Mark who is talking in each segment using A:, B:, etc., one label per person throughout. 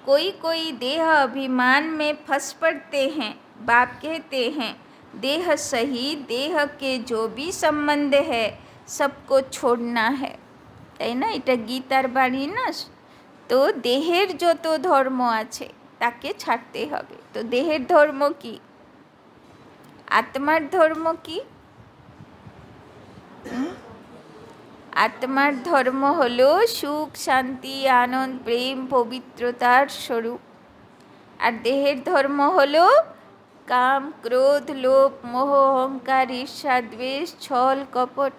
A: कोई कोई देह अभिमान में फंस पड़ते हैं। बाप कहते हैं देह सही देह के जो भी संबंध है सबको छोड़ना है, তাই না? এটা গীতার বাণী না? তো দেহের যত ধর্ম আছে তাকে ছাড়তে হবে। তো দেহের ধর্ম কি? আত্মার ধর্ম কি? আত্মার ধর্ম হলো সুখ শান্তি আনন্দ প্রেম পবিত্রতার স্বরূপ। আর দেহের ধর্ম হলো কাম ক্রোধ লোভ মোহ অহংকার ঈর্ষা দ্বেষ ছল কপট।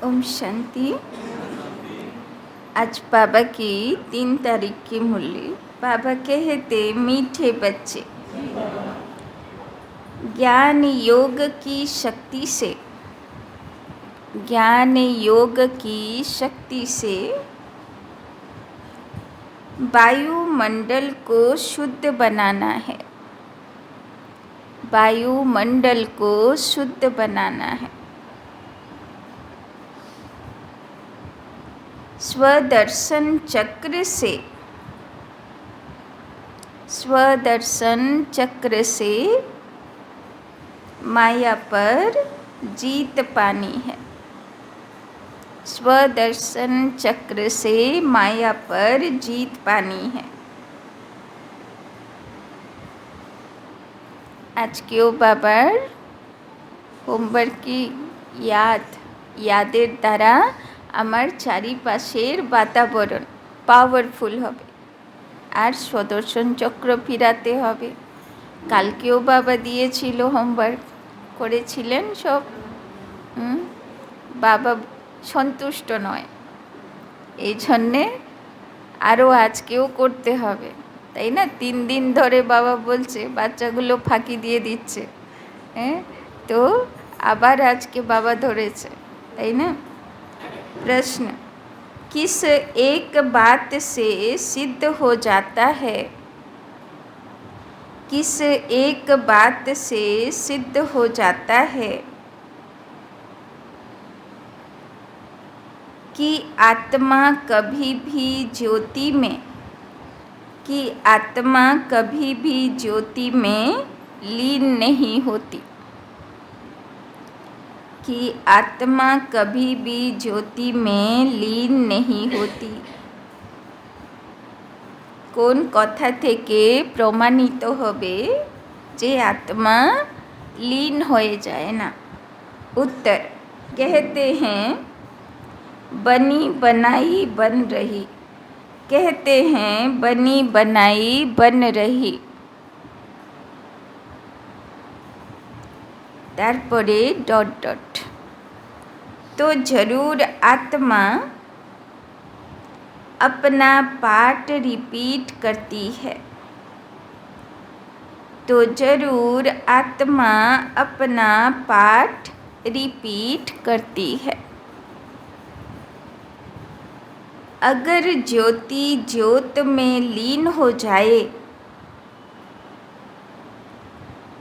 A: ओम शांति। आज बाबा की 3 तारीख की मुरली। बाबा कहते मीठे बच्चे, ज्ञान योग की शक्ति से, ज्ञान योग की शक्ति से वायुमंडल को शुद्ध बनाना है, वायुमंडल को शुद्ध बनाना है। स्वदर्शन चक्र से, स्वदर्शन चक्र से माया पर जीत पानी है, स्वदर्शन चक्र से माया पर जीत पानी है। आज क्यों बाबार होमवर्क की यादेर द्वारा আমার চারিপাশের বাতাবরণ পাওয়ারফুল হবে আর সুদর্শন চক্র ফিরাতে হবে। কালকেও বাবা দিয়েছিল, হোমওয়ার্ক করেছিলেন সব। বাবা সন্তুষ্ট নয়, এই জন্যে আরও আজকেও করতে হবে, তাই না? 3 দিন ধরে বাবা বলছে, বাচ্চাগুলো ফাঁকি দিয়ে দিচ্ছে, তো আবার আজকে বাবা ধরেছে, তাই না? प्रश्न, किस एक बात से सिद्ध हो जाता है, किस एक बात से सिद्ध हो जाता है कि आत्मा कभी भी ज्योति में, कि आत्मा कभी भी ज्योति में लीन नहीं होती, कि आत्मा कभी भी ज्योति में लीन नहीं होती। কোন কথা থেকে প্রমাণিত হবে যে আত্মা লীন হয়ে যায় না? उत्तर, कहते हैं बनी बनाई बन रही, कहते हैं बनी बनाई बन रही। तारपरे डॉट डॉट, तो जरूर आत्मा अपना पाठ रिपीट करती है, तो जरूर आत्मा अपना पाठ रिपीट करती है। अगर ज्योति ज्योत में लीन हो जाए,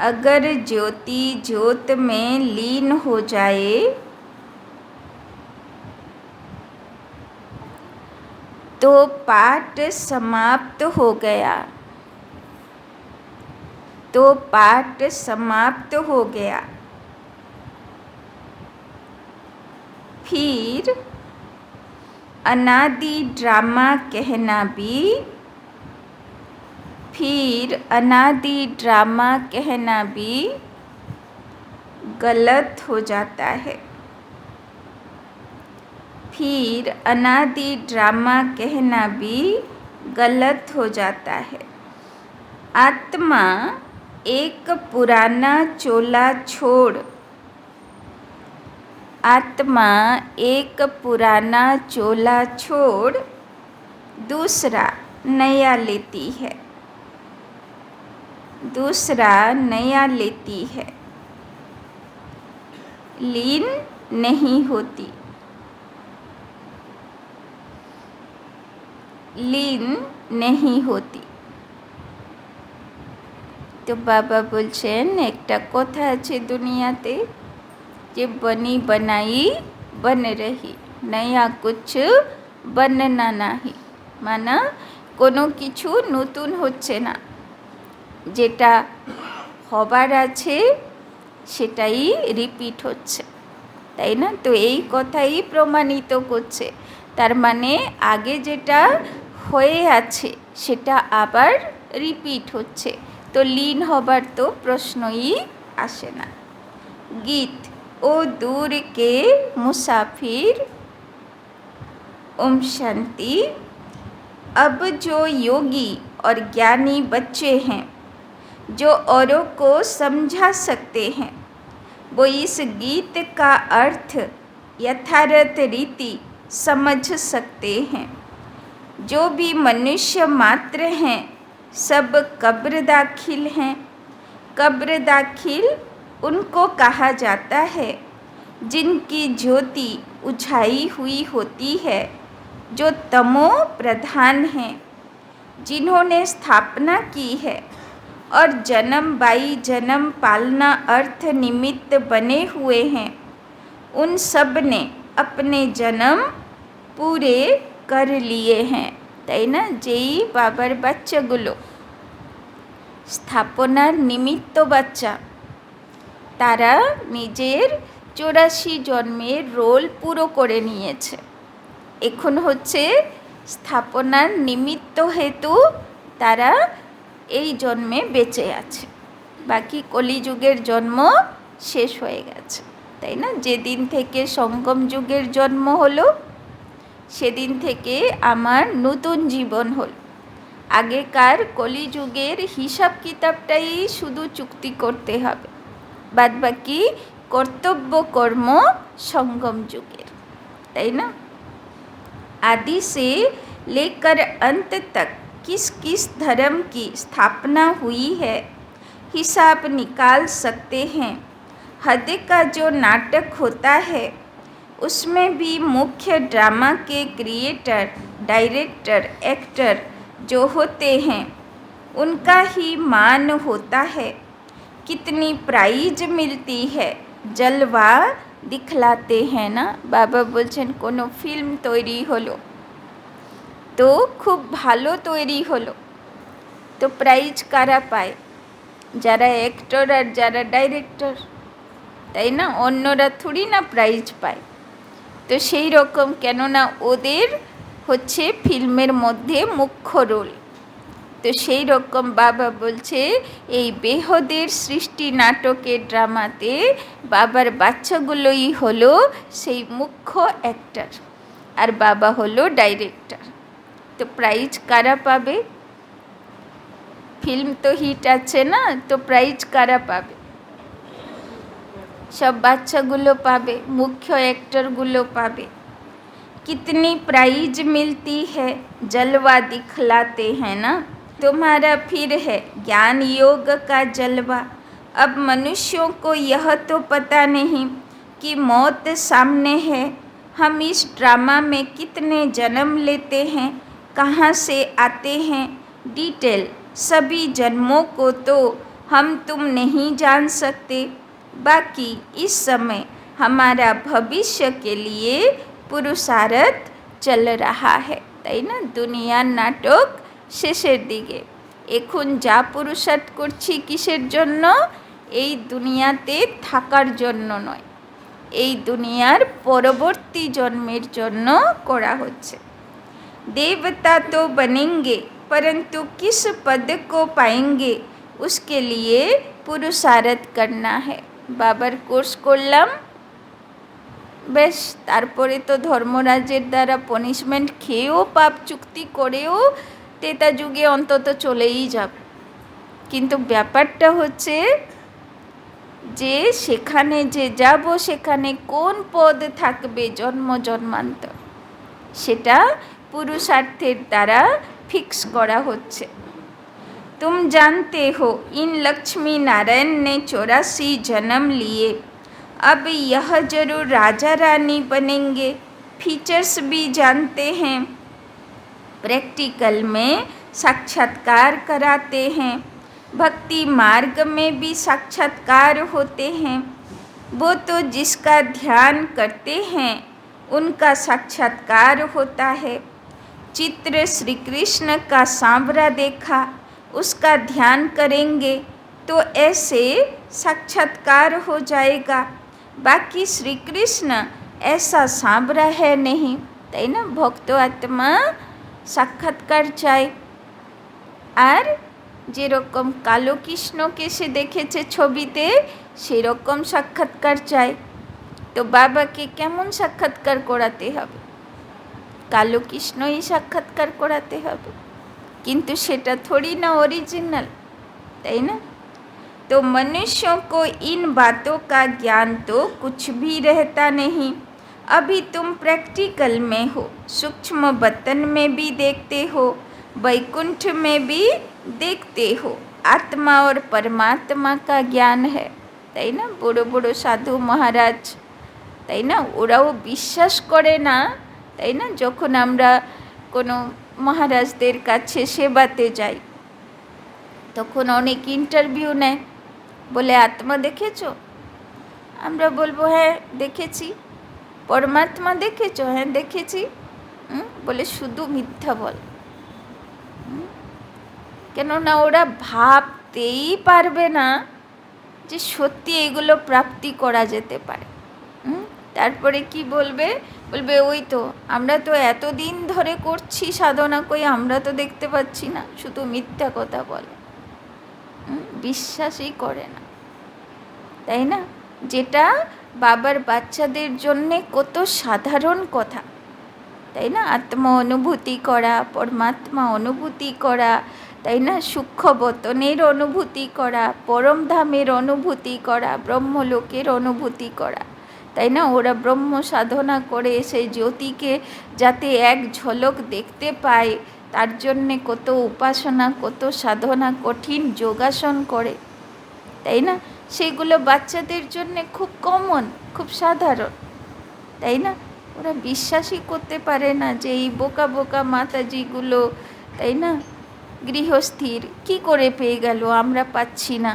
A: अगर ज्योति ज्योत में लीन हो जाए तो पाठ समाप्त हो गया, तो पाठ समाप्त हो गया। फिर अनादि ड्रामा कहना भी फिर अनादि ड्रामा कहना भी गलत हो जाता है। फिर अनादि ड्रामा कहना भी गलत हो जाता है। आत्मा एक पुराना चोला छोड़ आत्मा एक पुराना चोला छोड़ दूसरा नया लेती है। दूसरा नया लेती है, लीन नहीं होती। लीन नहीं होती। तो बाबा बोलছেন একটা কথা আছে দুনিয়াতে যে बनी बनाई बन रही, नया कुछ बनना नहीं। माना কোনো কিছু নতুন হচ্ছে না, যেটা হবার আছে সেটাই রিপিট হচ্ছে, তাই না? তো এই কথাই প্রমাণিত করছে, তার মানে আগে যেটা হয়ে আছে সেটা আবার রিপিট হচ্ছে, তো লীন হবার তো প্রশ্নই আসে না। गीत ओ दूर के मुसाफिर ओम शांति। अब जो योगी और ज्ञानी बच्चे हैं जो औरों को समझा सकते हैं वो इस गीत का अर्थ यथार्थ रीति समझ सकते हैं। जो भी मनुष्य मात्र हैं सब कब्र दाखिल हैं। कब्र दाखिल उनको कहा जाता है जिनकी ज्योति उझाई हुई होती है, जो तमो प्रधान हैं, जिन्होंने स्थापना की है और जन्म बाई जन्म पालना अर्थ निमित्त बने हुए हैं। उन सब ने अपने जन्म पूरे कर लिए हैं, তাই না? যেই বাবার বাচ্চাগুলো স্থাপনার নিমিত্ত বাচ্চা, তারা নিজের 84 জন্মের রোল পুরো করে নিয়েছে। এখন হচ্ছে স্থাপনার নিমিত্ত হেতু তারা এই জন্মে বেঁচে আছে, বাকি কলিযুগের জন্ম শেষ হয়ে গেছে, তাই না? যেদিন থেকে সঙ্গম যুগের জন্ম হলো সেদিন থেকে আমার নতুন জীবন হলো। আগেকার কলিযুগের হিসাব কিতাবটাই শুধু চুক্তি করতে হবে, বাদ বাকি কর্তব্য কর্ম সঙ্গম যুগের, তাই না? आदि से लेकर अंत तक किस किस धर्म की स्थापना हुई है हिसाब निकाल सकते हैं। हद का जो नाटक होता है उसमें भी मुख्य ड्रामा के क्रिएटर, डायरेक्टर, एक्टर जो होते हैं उनका ही मान होता है। कितनी प्राइज मिलती है, जलवा दिखलाते हैं ना। बाबा बोलছেন কোনো ফিল্ম তৈরি হলো তো খুব ভালো তৈরি হলো, তো প্রাইজ কারা পায়? যারা অ্যাক্টর আর যারা ডাইরেক্টর, তাই না? অন্যরা থোড়ি না প্রাইজ পায়। তো সেই রকম, কেননা ওদের হচ্ছে ফিল্মের মধ্যে মুখ্য রোল। তো সেই রকম বাবা বলছে এই বেহদের সৃষ্টি নাটকের ড্রামাতে বাবার বাচ্চাগুলোই হলো সেই মুখ্য অ্যাক্টর, আর বাবা হলো ডাইরেক্টর। তো প্রাইজ কারা পাবে? ফিল্ম তো হিট আছে না, তো প্রাইজ কারা পাবে? सब বাচ্চাগুলো পাবে, মুখ্য অ্যাক্টরগুলো পাবে। कितनी प्राइज मिलती है, जलवा दिखलाते हैं ना। तुम्हारा फिर है ज्ञान योग का जलवा। अब मनुष्यों को यह तो पता नहीं कि मौत सामने है। हम इस ड्रामा में कितने जन्म लेते हैं, कहाँ से आते हैं, डिटेल सभी जन्मों को तो हम तुम नहीं जान सकते। बाकी इस समय हमारा भविष्य के लिए पुरुषार्थ चल रहा है, তাই না? দুনিয়ার নাটক শেষের দিকে। এখন যা পুরুষার্থ করছি কিসের জন্য? এই দুনিয়াতে থাকার জন্য নয়, এই দুনিয়ার পরবর্তী জন্মের জন্য করা হচ্ছে। देवता तो बनेंगे परंतु किस पद को पाएंगे उसके लिए पुरुषार्थ करना है। बाবার কোর্স করলাম, বেশ, তারপরে তো ধর্মরাজের দ্বারা পনিশমেন্ট খেয়েও পাপ চুক্তি করেও তেতা যুগে অন্তত চলেই যাবে। কিন্তু ব্যাপারটা হচ্ছে যে সেখানে যে যাব সেখানে কোন পদ থাকবে জন্ম জন্মান্তর, সেটা পুরুষার্থের দ্বারা ফিক্স করা হচ্ছে। तुम जानते हो इन लक्ष्मी नारायण ने 84 जन्म लिए, अब यह जरूर राजा रानी बनेंगे। फीचर्स भी जानते हैं, प्रैक्टिकल में साक्षात्कार कराते हैं, भक्ति मार्ग में भी साक्षात्कार होते हैं। वो तो जिसका ध्यान करते हैं उनका साक्षात्कार होता है। चित्र श्री कृष्ण का सांवरा देखा, उसका ध्यान करेंगे तो ऐसे साक्षात्कार हो जाएगा। बाकी श्री कृष्ण ऐसा सांवरा है नहीं, তাই না? ভক্ত আত্মা সাক্ষাৎকার চায়। আর যেরকম কালো কৃষ্ণকে সে দেখেছে ছবিতে, সেরকম সাক্ষাৎকার চায়। তো বাবাকে কেমন সাক্ষাৎকার করাতে হবে? কালো কৃষ্ণই সাক্ষাৎকার করাতে হবে, किंतु सेटा थोड़ी ना ओरिजिनल, है ना? तो मनुष्यों को इन बातों का ज्ञान तो कुछ भी रहता नहीं। अभी तुम प्रैक्टिकल में हो, सूक्ष्म बतन में भी देखते हो, वैकुंठ में भी देखते हो। आत्मा और परमात्मा का ज्ञान है, তাই না? বড় বড় সাধু মহারাজ, তাই না, ওরাও বিশ্বাস করে না, তাই না? যখন আমরা কোনো মহারাজদের কাছে সেবাতে যাই তখন অনেক ইন্টারভিউ নেয়, বলে আত্মা দেখেছো? আমরা বলবো হ্যাঁ দেখেছি। পরমাত্মা দেখেছো? হ্যাঁ দেখেছি। বলে শুধু মিথ্যা বল। কেননা ওরা ভাবতেই পারবে না যে সত্যি এগুলো প্রাপ্তি করা যেতে পারে। তারপরে কি বলবে? বলবে ওই তো আমরা তো এতদিন ধরে করছি সাধনা, কই আমরা তো দেখতে পাচ্ছি না, শুধু মিথ্যা কথা বলে। বিশ্বাসই করে না, তাই না? যেটা বাবার বাচ্চাদের জন্যে কত সাধারণ কথা, তাই না? আত্ম অনুভূতি করা, পরমাত্মা অনুভূতি করা, তাই না? সূক্ষ্ম বতনের অনুভূতি করা, পরমধামের অনুভূতি করা, ব্রহ্মলোকের অনুভূতি করা, তাই না? ওরা ব্রহ্ম সাধনা করে সেই জ্যোতিকে যাতে এক ঝলক দেখতে পায় তার জন্যে কত উপাসনা, কত সাধনা, কঠিন যোগাসন করে, তাই না? সেগুলো বাচ্চাদের জন্যে খুব কমন, খুব সাধারণ, তাই না? ওরা বিশ্বাসই করতে পারে না যে এই বোকা বোকা মাতাজিগুলো, তাই না, গৃহস্থির কি করে পেয়ে গেল, আমরা পাচ্ছি না।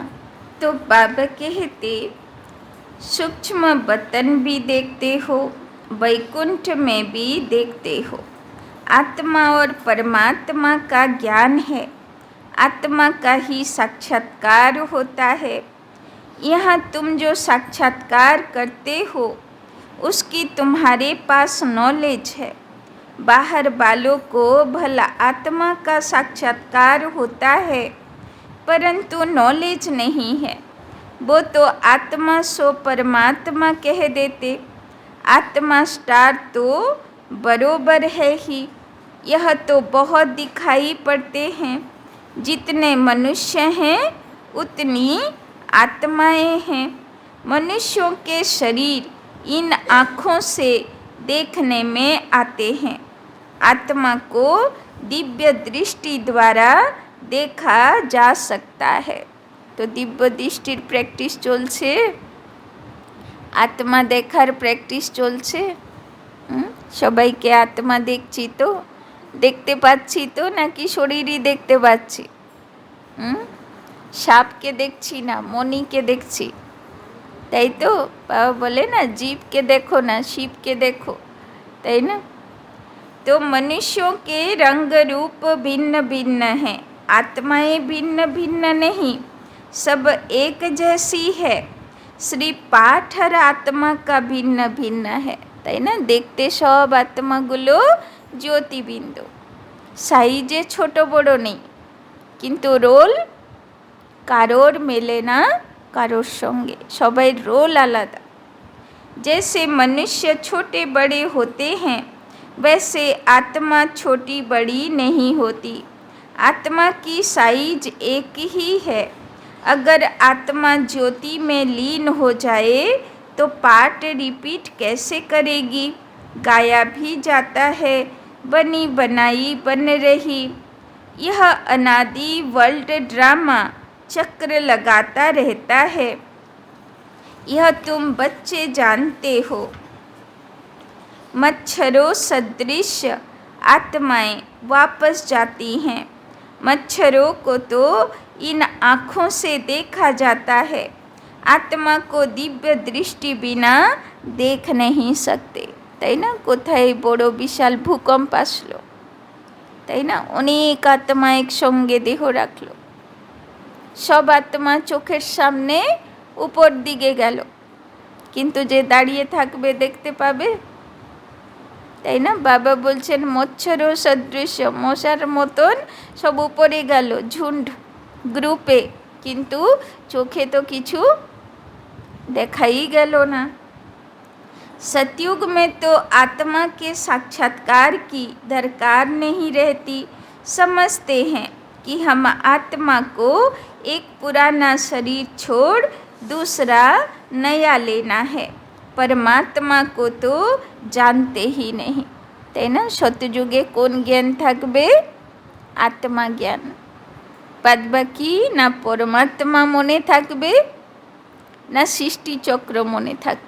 A: তো বাবা कहते सूक्ष्म बतन भी देखते हो, वैकुंठ में भी देखते हो। आत्मा और परमात्मा का ज्ञान है, आत्मा का ही साक्षात्कार होता है। यहाँ तुम जो साक्षात्कार करते हो उसकी तुम्हारे पास नॉलेज है। बाहर वालों को भला आत्मा का साक्षात्कार होता है परंतु नॉलेज नहीं है। वो तो आत्मा सो परमात्मा कह देते। आत्मा स्टार तो बरोबर है ही, यह तो बहुत दिखाई पड़ते हैं। जितने मनुष्य हैं उतनी आत्माएं हैं। मनुष्यों के शरीर इन आँखों से देखने में आते हैं। आत्मा को दिव्य दृष्टि द्वारा देखा जा सकता है। तो दिव्य दृष्टिर प्रैक्टिस चलছে, आत्मा देखार प्रैक्टिस चलছে। সবাইকে আত্মা দেখছি তো, দেখতে পাচ্ছি তো, নাকি শরীরই দেখতে পাচ্ছি? সাপকে দেখছি না, মণিকে দেখছি, তাই তো? বাবা বলে না জীবকে দেখো না, শিবকে দেখো, তাই না? तो मनुष्यों के रंग रूप भिन्न भिन्न हैं, आत्माएं भिन्न भिन्न नहीं, सब एक जैसी है। श्री पाठ हर आत्मा का भिन्न भिन्न है, তাই না? দেখতে সব আত্মাগুলো জ্যোতিবিন্দু, সাইজে ছোট বড় নেই, কিন্তু রোল কারোর মেলে না কারোর সঙ্গে, সবাই রোল আলাদা। जैसे मनुष्य छोटे बड़े होते हैं, वैसे आत्मा छोटी बड़ी नहीं होती। आत्मा की साइज एक ही है। अगर आत्मा ज्योति में लीन हो जाए तो पार्ट रिपीट कैसे करेगी? गाया भी जाता है, बनी बनाई बन रही। यह अनादि वर्ल्ड ड्रामा चक्र लगाता रहता है, यह तुम बच्चे जानते हो। मच्छरों सदृश आत्माएं वापस जाती हैं। मच्छरों को तो इन आँखों से देखा जाता है, आत्मा को दिव्य दृष्टि बिना देख नहीं सकते। তাই না? কোথায় বড় বিশাল ভূকম্প আসলো, তাই না? অনেক আত্মা একসঙ্গে দেহ রাখলো, সব আত্মা চোখের সামনে উপর দিকে গেল, কিন্তু যে দাঁড়িয়ে থাকবে দেখতে পাবে, তাই না? বাবা বলছেন মচ্ছর সদৃশ, মশার মতন সব উপরে গেল ঝুন্ড গ্রুপে, কিন্তু চোখে তো কিছু দেখাই গেল না। सतयुग में तो आत्मा के साक्षात्कार की दरकार नहीं रहती। समझते हैं कि हम आत्मा को एक पुराना शरीर छोड़ दूसरा नया लेना है, परमात्मा को तो जानते ही नहीं। তাই না? সত্যযুগে কোন জ্ঞান থাকবে? আত্মা জ্ঞান। বাদ বাকি না পরমাত্মা মনে থাকবে, না সৃষ্টিচক্র মনে থাকবে।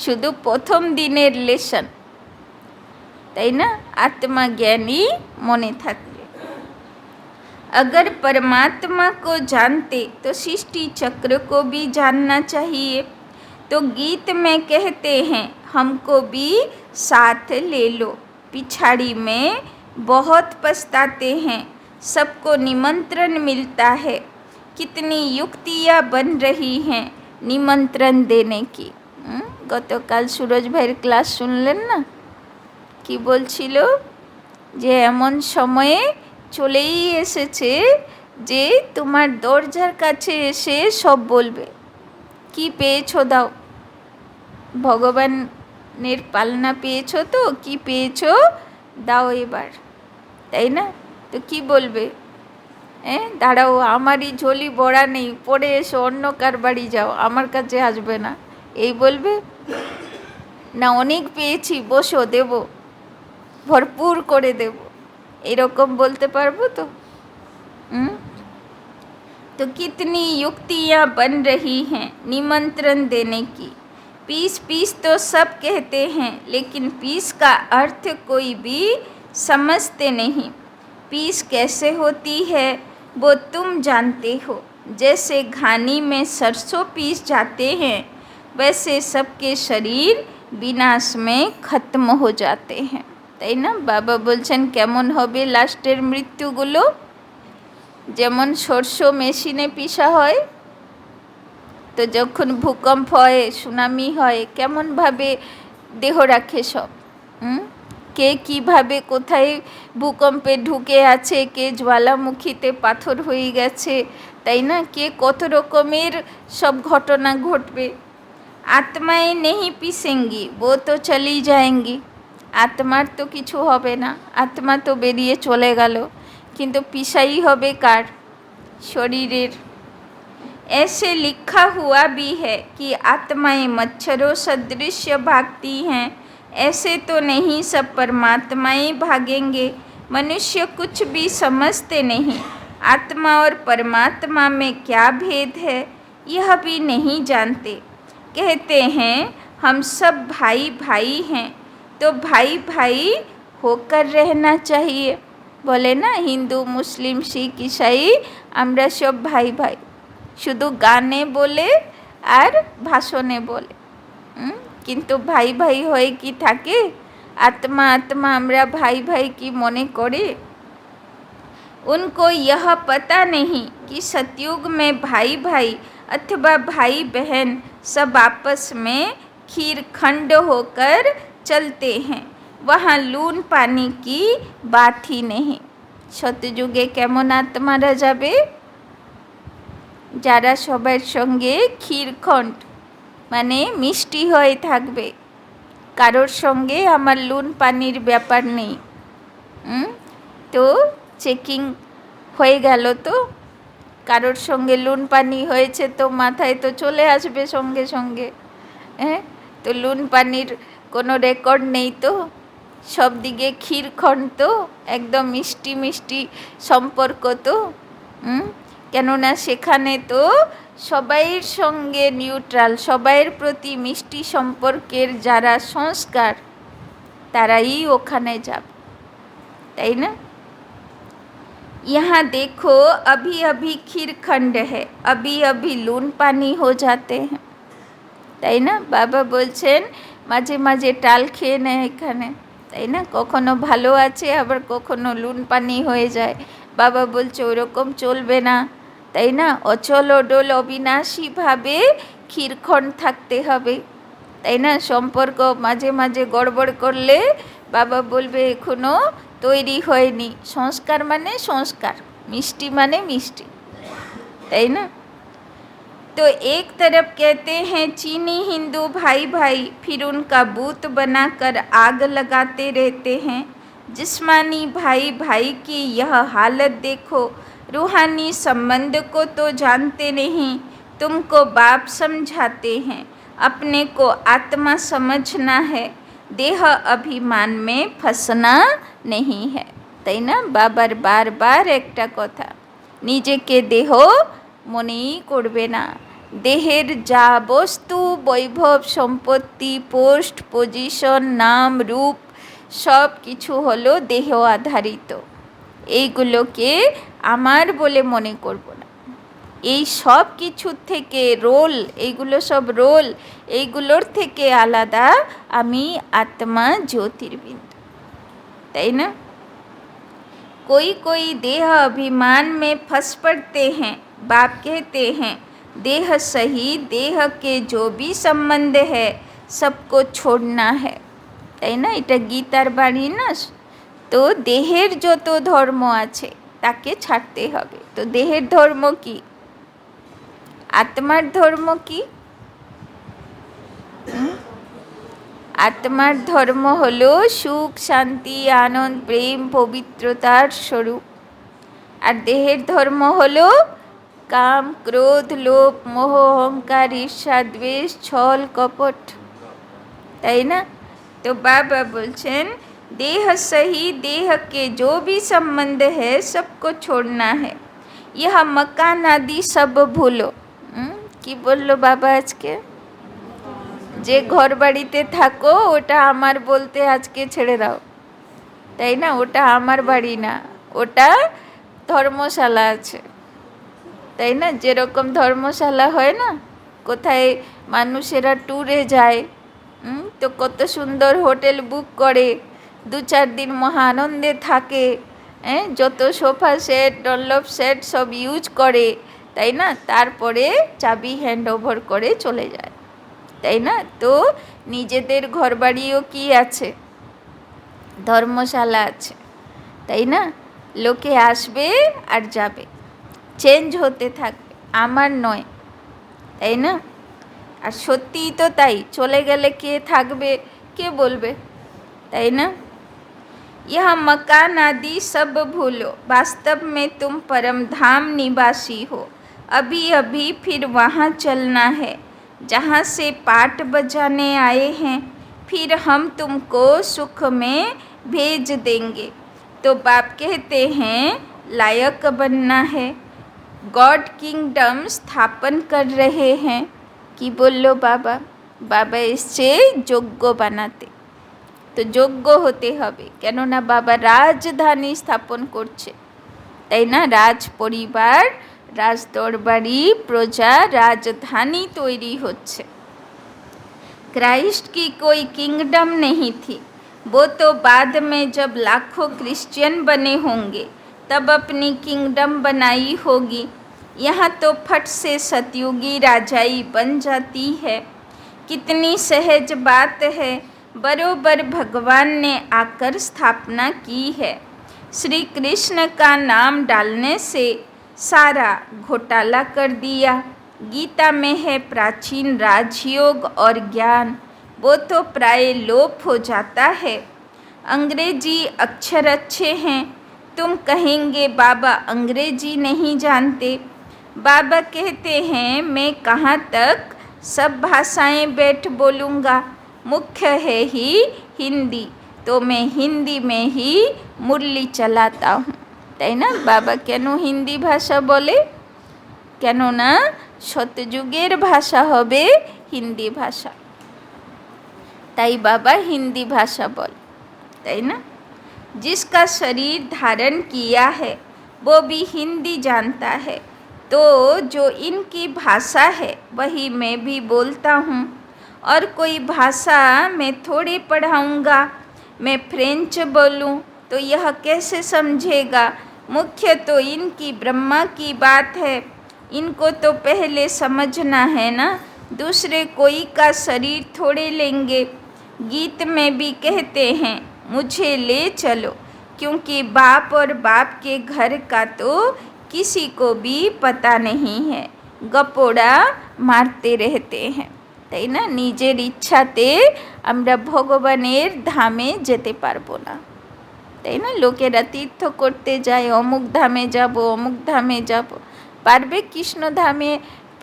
A: শুধু প্রথম দিনের লেসন, তাই না? आत्मा ज्ञानी মনে থাকবে। अगर परमात्मा को जानते तो सृष्टि चक्र को भी जानना चाहिए। तो गीत में कहते हैं हमको भी साथ ले लो, पिछाड़ी में बहुत पछताते हैं, सबको निमंत्रण मिलता है। कितनी युक्तियाँ बन रही हैं निमंत्रण देने की। গতকাল সুরজ ভাইয়ের ক্লাস শুনলেন না? কি বলছিল যে এমন সময়ে চলেই এসেছে যে তোমার দরজার কাছে এসে সব বলবে, কি পেয়েছো দাও, ভগবানের পালনা পেয়েছো তো, কি পেয়েছো দাও এবার, তাই না? তো কি বলবে? দাঁড়াও, আমারই ঝোলি বড়া নেই, পড়ে এসো, অন্য কার বাড়ি যাও, আমার কাছে আসবে না, এই বলবে না? অনেক পেয়েছি, বসো, দেব, ভরপুর করে দেব, এরকম বলতে পারবো তো? तो कितनी युक्तियाँ बन रही हैं निमंत्रण देने की। पीस पीस तो सब कहते हैं, लेकिन पीस का अर्थ कोई भी समझते नहीं। पीस कैसे होती है वो तुम जानते हो। जैसे घानी में सरसों पीस जाते हैं, वैसे सबके शरीर विनाश में खत्म हो जाते हैं। তাই না? বাবা বলছেন কেমন হবে লাস্টের মৃত্যুগুলো? যেমন সরষে মেশিনে পিষা হয়, তো যখন ভূকম্প হয়, সুনামি হয়, কেমনভাবে দেহ রাখে সব। কে কীভাবে কোথায় ভূকম্পে ঢুকে আছে, কে জ্বালামুখীতে পাথর হয়ে গেছে, তাই না? কে কত রকমের সব ঘটনা ঘটবে। आत्माएं नहीं पिसेंगी, वो तो चली जाएंगी। आत्मार तो किछु होबे ना, आत्मा तो बेरिए चले गেল, কিন্তু पिसाई होबे कार? शरीरेर। ऐसे लिखा हुआ भी है कि आत्माएं मच्छरों सदृश भागती हैं। ऐसे तो नहीं सब परमात्माएं भागेंगे। मनुष्य कुछ भी समझते नहीं। आत्मा और परमात्मा में क्या भेद है यह भी नहीं जानते। कहते हैं हम सब भाई भाई हैं, तो भाई भाई होकर रहना चाहिए। बोले ना हिंदू मुस्लिम सिख ईसाई আমরা সব ভাই ভাই, শুধু গানে বলে আর ভাষণে বলে, কিন্তু ভাই ভাই হয়ে কি থাকে? आत्मा आत्मा আমরা ভাই ভাই কি মনে করে? उनको यह पता नहीं कि सतयुग में भाई भाई अथवा भाई बहन सब आपस में खीरखंड होकर चलते हैं। वहाँ लून पानी की बात ही नहीं। সত্যযুগে কেমন আত্মারা যাবে? যারা সবার সঙ্গে ক্ষীরখণ্ড মানে মিষ্টি হয়ে থাকবে, কারোর সঙ্গে আমার লুন পানির ব্যাপার নেই। তো চেকিং হয়ে গেল, তো কারোর সঙ্গে লুন পানি হয়েছে তো মাথায় তো চলে আসবে সঙ্গে সঙ্গে। হ্যাঁ, তো লুন পানির কোনো রেকর্ড নেই, তো সব দিকে ক্ষীরখণ্ড, তো একদম মিষ্টি মিষ্টি সম্পর্ক, তো কেননা সেখানে তো সবাইয়ের সঙ্গে নিউট্রাল, সবাইয়ের প্রতি মিষ্টি সম্পর্কের যারা সংস্কার তারাই ওখানে যাবে, তাই না? यहाँ देखो अभी अभी खीरखंड है, अभी अभी लून पानी हो जाते हैं, তাই না? বাবা বলছেন মাঝে মাঝে টাল খেয়ে নেয় এখানে, তাই না? কখনো ভালো আছে, আবার কখনো লুন পানি হয়ে যায়। বাবা বলছে ওরকম চলবে না, তাই না? অচল অডল অবিনাশীভাবে ক্ষীরখণ্ড থাকতে হবে, তাই না? সম্পর্ক মাঝে মাঝে গড়বড় করলে বাবা বলবে এখনো তৈরি হয়নি। সংস্কার মানে সংস্কার, মিষ্টি মানে মিষ্টি, তাই না? तो एक तरफ कहते हैं चीनी हिंदू भाई भाई, फिर उनका बूत बनाकर आग लगाते रहते हैं। जिस्मानी भाई भाई की यह हालत देखो, रूहानी संबंध को तो जानते नहीं, तुमको बाप समझाते हैं, अपने को आत्मा समझना है, देह अभिमान में फंसना नहीं है, তাই না? বাবার বারবার একটা কথা, নিজেকে দেহ মনেই করবে না। দেহের যা বস্তু, বৈভব, সম্পত্তি, পোস্ট, পজিশন, নাম, রূপ সব কিছু হলো দেহ আধারিত। এইগুলোকে আমার বলে মনে করব না। এই সব কিছুর থেকে রোল, এইগুলো সব রোল, এইগুলোর থেকে আলাদা আমি আত্মা জ্যোতির্বিন্দু, তাই না? कोई कोई देह अभिमान में फंस पड़ते हैं। बाप कहते हैं देह सही, देह के जो भी संबंध है सबको छोड़ना है, তাই না? এটা গীতার বাণী না? তো দেহের যত ধর্ম আছে তাকে ছাড়তে হবে। তো দেহের ধর্ম কি? আত্মার ধর্ম কি? আত্মার ধর্ম হলো সুখ, শান্তি, আনন্দ, প্রেম, পবিত্রতার স্বরূপ। আর দেহের ধর্ম হলো কাম, ক্রোধ, লোভ, মোহ, অহংকার, ঈর্ষা, দ্বেষ, ছল, কপট, তাই না? তো বাবা বলছেন देह सही, देह के जो भी संबंध है सबको छोड़ना है, यह मकान आदि सब भूलो। কি বললো বাবা আজকে? যে ঘর বাড়িতে থাকো ওটা আমার বলতে আজকে ছেড়ে দাও, তাই না? ওটা আমার বাড়ি না, ওটা ধর্মশালা আছে, তাই না? যেরকম ধর্মশালা হয় না, কোথায় মানুষেরা ট্যুরে যায়, তো কত সুন্দর হোটেল বুক করে, 2-4 দিন মহা আনন্দে থাকে, যত সোফা সেট, ডনলপ সেট সব ইউজ করে, তাই না? তারপরে চাবি হ্যান্ড ওভার করে চলে যায়, তাই না? তো নিজেদের ঘরবাড়িও কি আছে? ধর্মশালা আছে, তাই না? লোকে আসবে আর যাবে, চেঞ্জ হতে থাকবে, আমার নয়, তাই না? আর সত্যিই তো তাই, চলে গেলে কে থাকবে, কে বলবে, তাই না? यह मकान आदि सब भूलो, वास्तव में तुम परम धाम निवासी हो, अभी अभी फिर वहाँ चलना है जहाँ से पाठ बजाने आए हैं, फिर हम तुमको सुख में भेज देंगे। तो बाप कहते हैं लायक बनना है, गॉड किंगडम स्थापन कर रहे हैं। कि बोलो बाबा? बाबा इससे যোগ্য বানাতে, তো যোগ্য হতে হবে, কেননা বাবা রাজধানী স্থাপন করছে, তাই না? রাজ পরিবার, রাজ দরবারি, প্রজা, রাজধানী তৈরি হচ্ছে। क्राइस्ट की कोई किंगडम नहीं थी, वो तो बाद में जब लाखों क्रिश्चियन बने होंगे तब अपनी किंगडम बनाई होगी। यहाँ तो फट से सतयुगी राजाई बन जाती है। कितनी सहज बात है, बरोबर भगवान ने आकर स्थापना की है। श्री कृष्ण का नाम डालने से सारा घोटाला कर दिया। गीता में है प्राचीन राजयोग और ज्ञान, वो तो प्राय लोप हो जाता है। अंग्रेजी अक्षर अच्छे हैं, तुम कहेंगे बाबा अंग्रेजी नहीं जानते। बाबा कहते हैं मैं कहाँ तक सब भाषाएं बैठ बोलूँगा, मुख्य है ही हिंदी, तो मैं हिंदी में ही मुरली चलाता हूँ। তাই না? বাবা কেন হিন্দি ভাষা বলে? কেননা সত্যযুগের ভাষা হবে হিন্দি ভাষা, তাই বাবা हिंदी भाषा बोल, তাই না? जिसका शरीर धारण किया है वो भी हिंदी जानता है, तो जो इनकी भाषा है वही मैं भी बोलता हूँ। और कोई भाषा मैं थोड़ी पढ़ाऊँगा, मैं फ्रेंच बोलूँ तो यह कैसे समझेगा? मुख्य तो इनकी ब्रह्मा की बात है, इनको तो पहले समझना है ना, दूसरे कोई का शरीर थोड़े लेंगे। गीत में भी कहते हैं मुझे ले चलो, क्योंकि बाप और बाप के घर का तो किसी को भी पता नहीं है, गपोड़ा मारते रहते हैं, তাই না? নিজের ইচ্ছাতে আমরা ভগবানের ধামে যেতে পারবো না, তাই না? লোকেরা তীর্থ করতে যায়, অমুক ধামে যাব, অমুক ধামে যাব, পারবে কৃষ্ণ ধামে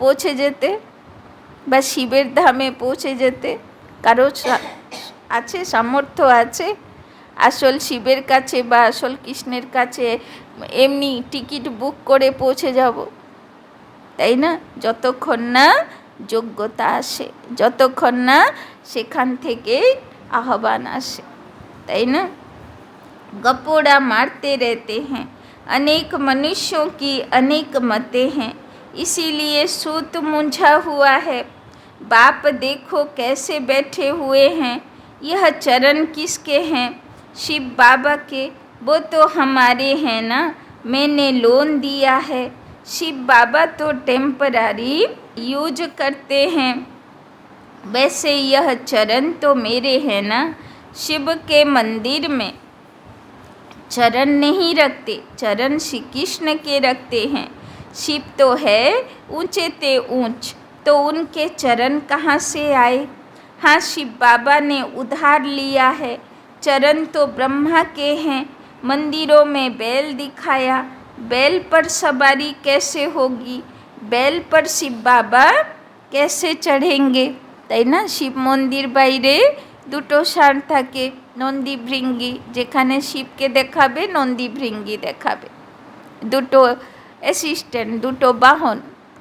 A: পৌঁছে যেতে বা শিবের ধামে পৌঁছে যেতে? কারো আছে সামর্থ্য আছে আসল শিবের কাছে বা আসল কৃষ্ণের কাছে এমনি টিকিট বুক করে পৌঁছে যাব? তাই না? যতক্ষণ না যোগ্যতা আসে, যতক্ষণ না সেখান থেকে আহ্বান আসে, তাই না? गपोड़ा मारते रहते हैं, अनेक मनुष्यों की अनेक मतें हैं, इसीलिए सूत मुंझा हुआ है। बाप देखो कैसे बैठे हुए हैं, यह चरण किसके हैं? शिव बाबा के, वो तो हमारे हैं ना, मैंने लोन दिया है। शिव बाबा तो टेम्पररी यूज करते हैं, वैसे यह चरण तो मेरे हैं ना। शिव के मंदिर में चरण नहीं रखते, चरण श्री कृष्ण के रखते हैं। शिव तो है ऊंचे ते ऊंच, तो उनके चरण कहाँ से आए? हाँ, शिव बाबा ने उधार लिया है, चरण तो ब्रह्मा के हैं। मंदिरों में बैल दिखाया, बैल पर सवारी कैसे होगी? बैल पर शिव बाबा कैसे चढ़ेंगे? তাই না? শিব মন্দির বাইরে দুটো ষাঁড় থাকে, নন্দী ভৃঙ্গি, যেখানে শিবকে দেখাবে নন্দী ভৃঙ্গি দেখাবে, দুটো অ্যাসিস্ট্যান্ট, দুটো বাহন,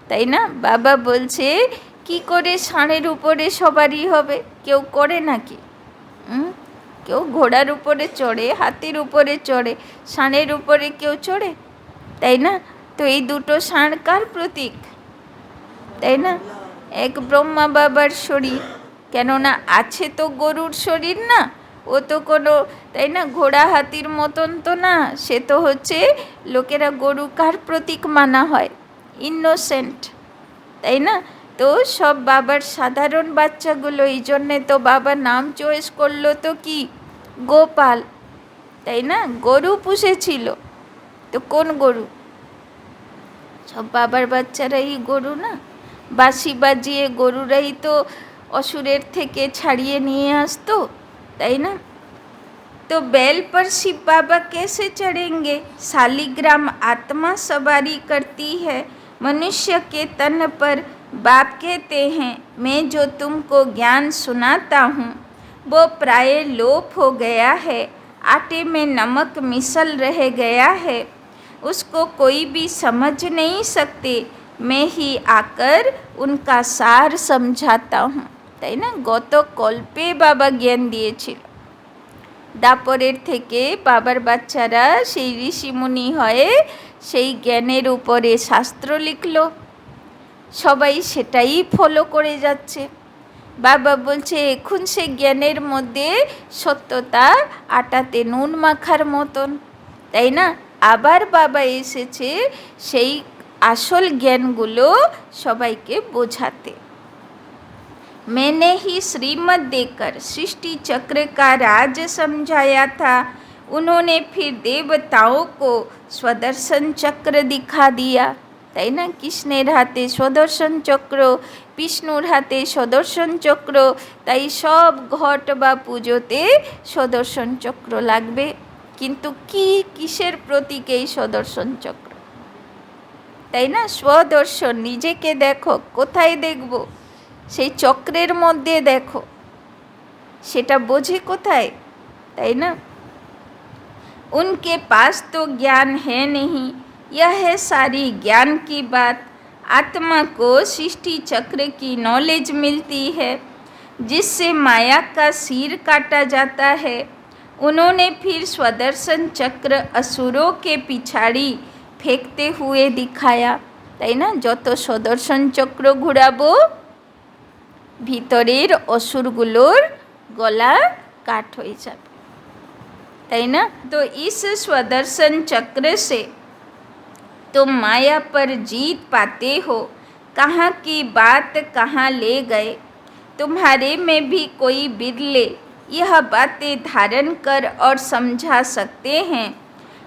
A: তাই না? বাবা বলছে কি করে ষাঁড়ের উপরে সবারই হবে? কেউ করে নাকি? কেউ ঘোড়ার উপরে চড়ে, হাতির উপরে চড়ে, ষাঁড়ের উপরে কেউ চড়ে? তাই না? তো এই দুটো ষাঁড় কার প্রতীক? তাই না? এক ব্রহ্মা বাবার শরীর, কেননা আছে তো গরুর শরীর না, ও তো কোনো, তাই না, ঘোড়া হাতির মতন তো না, সে তো হচ্ছে, লোকেরা গরু কার প্রতীক মানা হয়? ইনোসেন্ট, তাই না? তো সব বাবার সাধারণ বাচ্চাগুলো, এই জন্যে তো বাবা নাম চয়েস করলো তো কি গোপাল, তাই না? গরু পুষেছিল, তো কোন গরু? সব বাবার বাচ্চারাই গরু না, বাঁশি বাজিয়ে গরুরাই তো असुरेर থেকে ছাড়িয়ে নিয়ে আসতো, তাই না? तो बैल पर शिव बाबा कैसे चढ़ेंगे? शालिग्राम आत्मा सवारी करती है मनुष्य के तन पर। बाप कहते हैं मैं जो तुमको ज्ञान सुनाता हूँ वो प्राय लोप हो गया है, आटे में नमक मिसल रह गया है, उसको कोई भी समझ नहीं सकते, मैं ही आकर उनका सार समझाता हूँ, তাই না? গত কল্পে বাবা জ্ঞান দিয়েছিল, দাপরের থেকে বাবার বাচ্চারা সেই ঋষিমুনি হয়ে সেই জ্ঞানের উপরে শাস্ত্র লিখলো, সবাই সেটাই ফলো করে যাচ্ছে। বাবা বলছে এখন সে জ্ঞানের মধ্যে সত্যতা আটাতে নুন মাখার মতন, তাই না? আবার বাবা এসেছে সেই আসল জ্ঞানগুলো সবাইকে বোঝাতে। मैंने ही श्रीमत देकर सृष्टि चक्र का राज समझाया था। उन्होंने फिर देवताओं को स्वदर्शन चक्र दिखा दिया। তাই না, কৃষ্ণের হাতে সুদর্শন চক্র, বিষ্ণুর হাতে সুদর্শন চক্র, তাই সব ঘট বা পুজোতে সুদর্শন চক্র লাগবে। কিন্তু কিসের প্রতীক এই সুদর্শন চক্র? তাই না, স্বদর্শন, নিজেকে দেখো। কোথায় দেখব? সেই চক্রের মধ্যে দেখো। সেটা বোঝে কোথায়? তাই না? उनके पास तो ज्ञान है नहीं, यह है सारी ज्ञान की बात। आत्मा को सृष्टि चक्र की नॉलेज मिलती है, जिससे माया का सिर काटा जाता है। उन्होंने फिर स्वदर्शन चक्र असुरों के पिछाड़ी फेंकते हुए दिखाया। তাই না, যত সুদর্শন চক্র ঘুরাবো ভিতরের অসুরগুলোর গলা কাট হয়ে যাবে। তাই না? तो इस स्वदर्शन चक्र से तुम माया पर जीत पाते हो। कहाँ की बात कहाँ ले गए। तुम्हारे में भी कोई बिरले यह बातें धारण कर और समझा सकते हैं।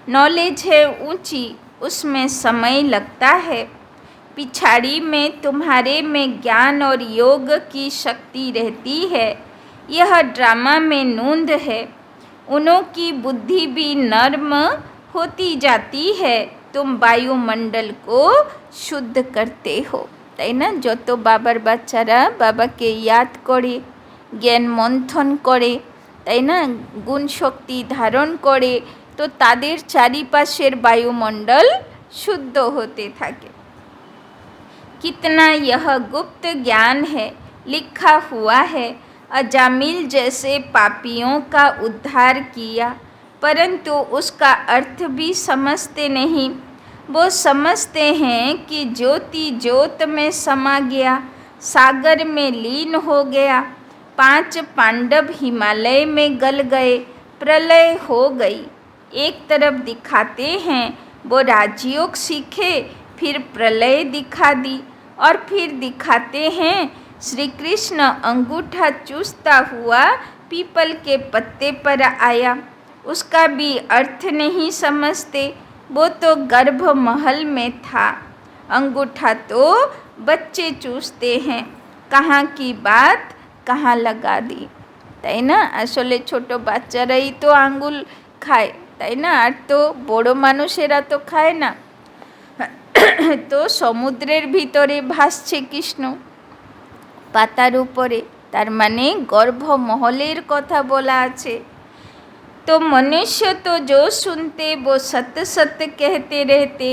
A: नॉलेज है ऊंची, उसमें समय लगता है। पिछाड़ी में तुम्हारे में ज्ञान और योग की शक्ति रहती है। यह ड्रामा में नूंद है। उनकी बुद्धि भी नर्म होती जाती है। तुम वायुमंडल को शुद्ध करते हो। তাই না, যত বাবার বাচ্চারা বাবাকে ইয়াদ করে, জ্ঞান মন্থন করে, তাই না, গুণ শক্তি ধারণ করে, তো তাদের চারিপাশের বায়ুমণ্ডল শুদ্ধ হতে থাকে। कितना यह गुप्त ज्ञान है, लिखा हुआ है। अजामिल जैसे पापियों का उद्धार किया, परंतु उसका अर्थ भी समझते नहीं। वो समझते हैं कि ज्योति ज्योत में समा गया, सागर में लीन हो गया। 5 पांडव हिमालय में गल गए, प्रलय हो गई। एक तरफ दिखाते हैं वो राजयोग सीखे, फिर प्रलय दिखा दी, और फिर दिखाते हैं श्री कृष्ण अंगूठा चूसता हुआ पीपल के पत्ते पर आया। उसका भी अर्थ नहीं समझते। वो तो गर्भ महल में था, अंगूठा तो बच्चे चूसते हैं। कहाँ की बात कहाँ लगा दी। তাই না, আসলে ছোট বাচ্চারাই তো আঙ্গুল খায়, তাই না, আর তো বড় মানুষেরা তো খায় না। তো সমুদ্রের ভিতরে ভাসছে কৃষ্ণ পাতার উপরে, তার মানে গর্ভমহলের কথা বলা আছে। तो मनुष्य तो जो सुनते वो सत्य सत्य कहते रहते।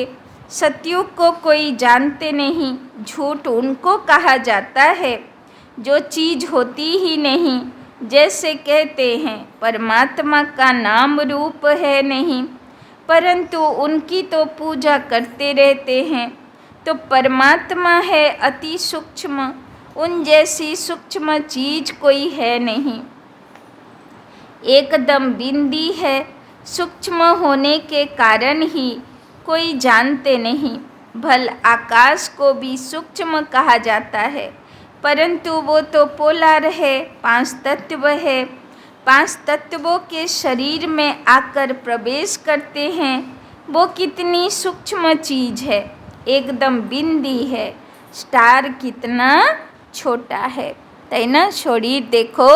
A: सत्युग को कोई जानते नहीं, झूठ उनको कहा जाता है जो चीज़ होती ही नहीं। जैसे कहते हैं परमात्मा का नाम रूप है नहीं, परंतु उनकी तो पूजा करते रहते हैं। तो परमात्मा है अति सूक्ष्म, उन जैसी सूक्ष्म चीज़ कोई है नहीं। एकदम बिंदी है, सूक्ष्म होने के कारण ही कोई जानते नहीं। भल आकाश को भी सूक्ष्म कहा जाता है, परंतु वो तो पोलार है, 5 तत्व है। 5 तत्वों के शरीर में आकर प्रवेश करते हैं। वो कितनी सूक्ष्म चीज़ है, एकदम बिंदी है। स्टार कितना छोटा है। তাই না, শরীর দেখো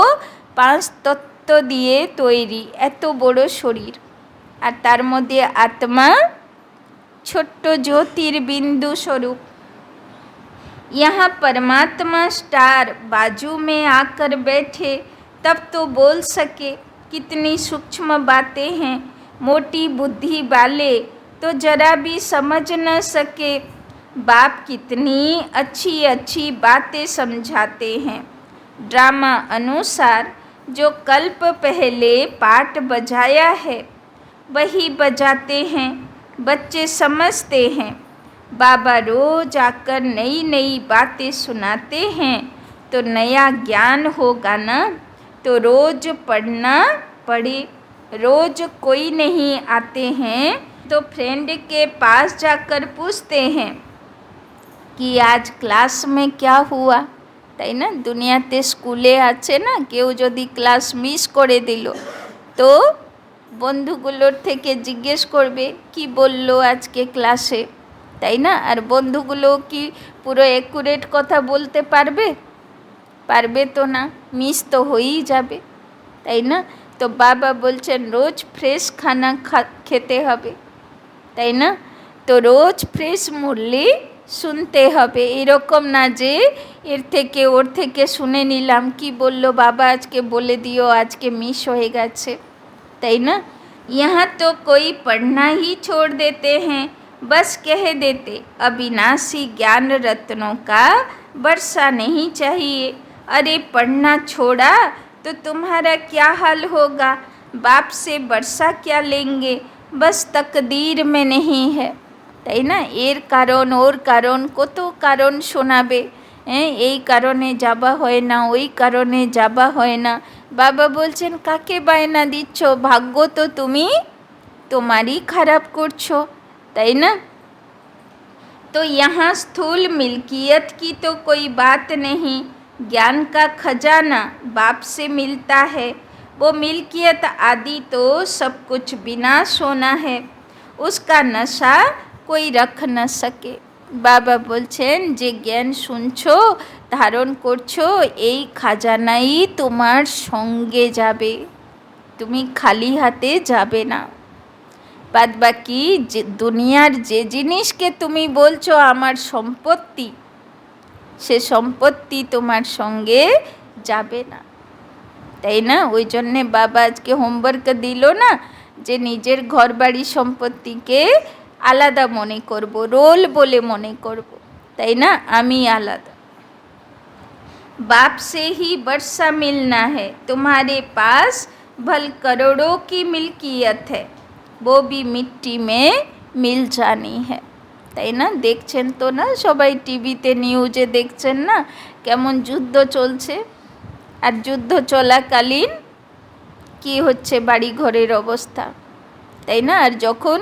A: 5 তত্ত্ব দিয়ে তৈরি, এত বড় শরীর, আর তার মধ্যে আত্মা ছোট্ট জ্যোতির্বিন্দু स्वरूप। यहाँ परमात्मा स्टार बाजू में आकर बैठे तब तो बोल सके। कितनी सूक्ष्म बातें हैं। मोटी बुद्धि वाले तो जरा भी समझ न सके। बाप कितनी अच्छी अच्छी बातें समझाते हैं। ड्रामा अनुसार जो कल्प पहले पाठ बजाया है वही बजाते हैं। बच्चे समझते हैं। बाबा रोज आकर नई नई बातें सुनाते हैं, तो नया ज्ञान होगा ना, तो रोज पढ़ना पड़े। रोज कोई नहीं आते हैं तो फ्रेंड के पास जाकर पूछते हैं कि आज क्लास में क्या हुआ। তাই না? দুনিয়াতে স্কুলে আছে না, কেউ যদি ক্লাস মিস করে দিল তো বন্ধুগুলোর থেকে জিজ্ঞেস করবে কি বললো আজকে ক্লাসে, তাই না? আর বন্ধুগুলো কি পুরো অ্যাকুরেট কথা বলতে পারবে? পারবে তো না, মিস তো হয়েই যাবে, তাই না? তো বাবা বলছেন রোজ ফ্রেশ খানা খেতে হবে, তাই না? তো রোজ ফ্রেশ মুরলি শুনতে হবে, এরকম না যে এর থেকে ওর থেকে শুনে নিলাম কি বললো বাবা আজকে বলে দিও, আজকে মিস হয়ে গেছে, তাই না? यहाँ तो कोई पढ़ना ही छोड़ देते हैं, बस कह देते अविनाशी ज्ञान रत्नों का वर्षा नहीं चाहिए। अरे पढ़ना छोड़ा तो तुम्हारा क्या हाल होगा, बाप से वर्षा क्या लेंगे, बस तकदीर में नहीं है, তাই না? এর কারণ ওর কারণ কত কারণ শোনাবে, এই কারণে যাবা হয় না, ওই কারণে যাবা হয় না। বাবা বলছেন কাকে বায়না দিচ্ছ, ভাগ্য তো তুমি তোমারই খারাপ করছো, তাই না? तो यहाँ स्थूल मिल्कियत की तो कोई बात नहीं, ज्ञान का खजाना बाप से मिलता है, वो मिल्कियत आदि तो सब कुछ विनाश होना है, उसका नशा कोई रख न सके। বাবা বলছেন যে জ্ঞান শুনছো, ধারণ করছো, এই খাজানাই তোমার সঙ্গে যাবে, তুমি খালি হাতে যাবে না। বাদ বাকি যে দুনিয়ার যে জিনিসকে তুমি বলছো আমার সম্পত্তি, সে সম্পত্তি তোমার সঙ্গে যাবে না, তাই না? ওই জন্যে বাবা আজকে হোমওয়ার্ক দিল না যে নিজের ঘর বাড়ি সম্পত্তিকে আলাদা মনে করব, রোল বলে মনে করব, তাই না? আমি আলাদা। बाप से ही वर्षा मिलना है, तुम्हारे पास भल करोड़ों की मिल्कियत है, वो भी मिट्टी में मिल जानी है, তাই না? দেখছেন তো না সবাই টিভিতে নিউজে দেখছেন না কেমন যুদ্ধ চলছে, আর যুদ্ধ চলাকালীন কি হচ্ছে বাড়ি ঘরের অবস্থা, তাই না? আর যখন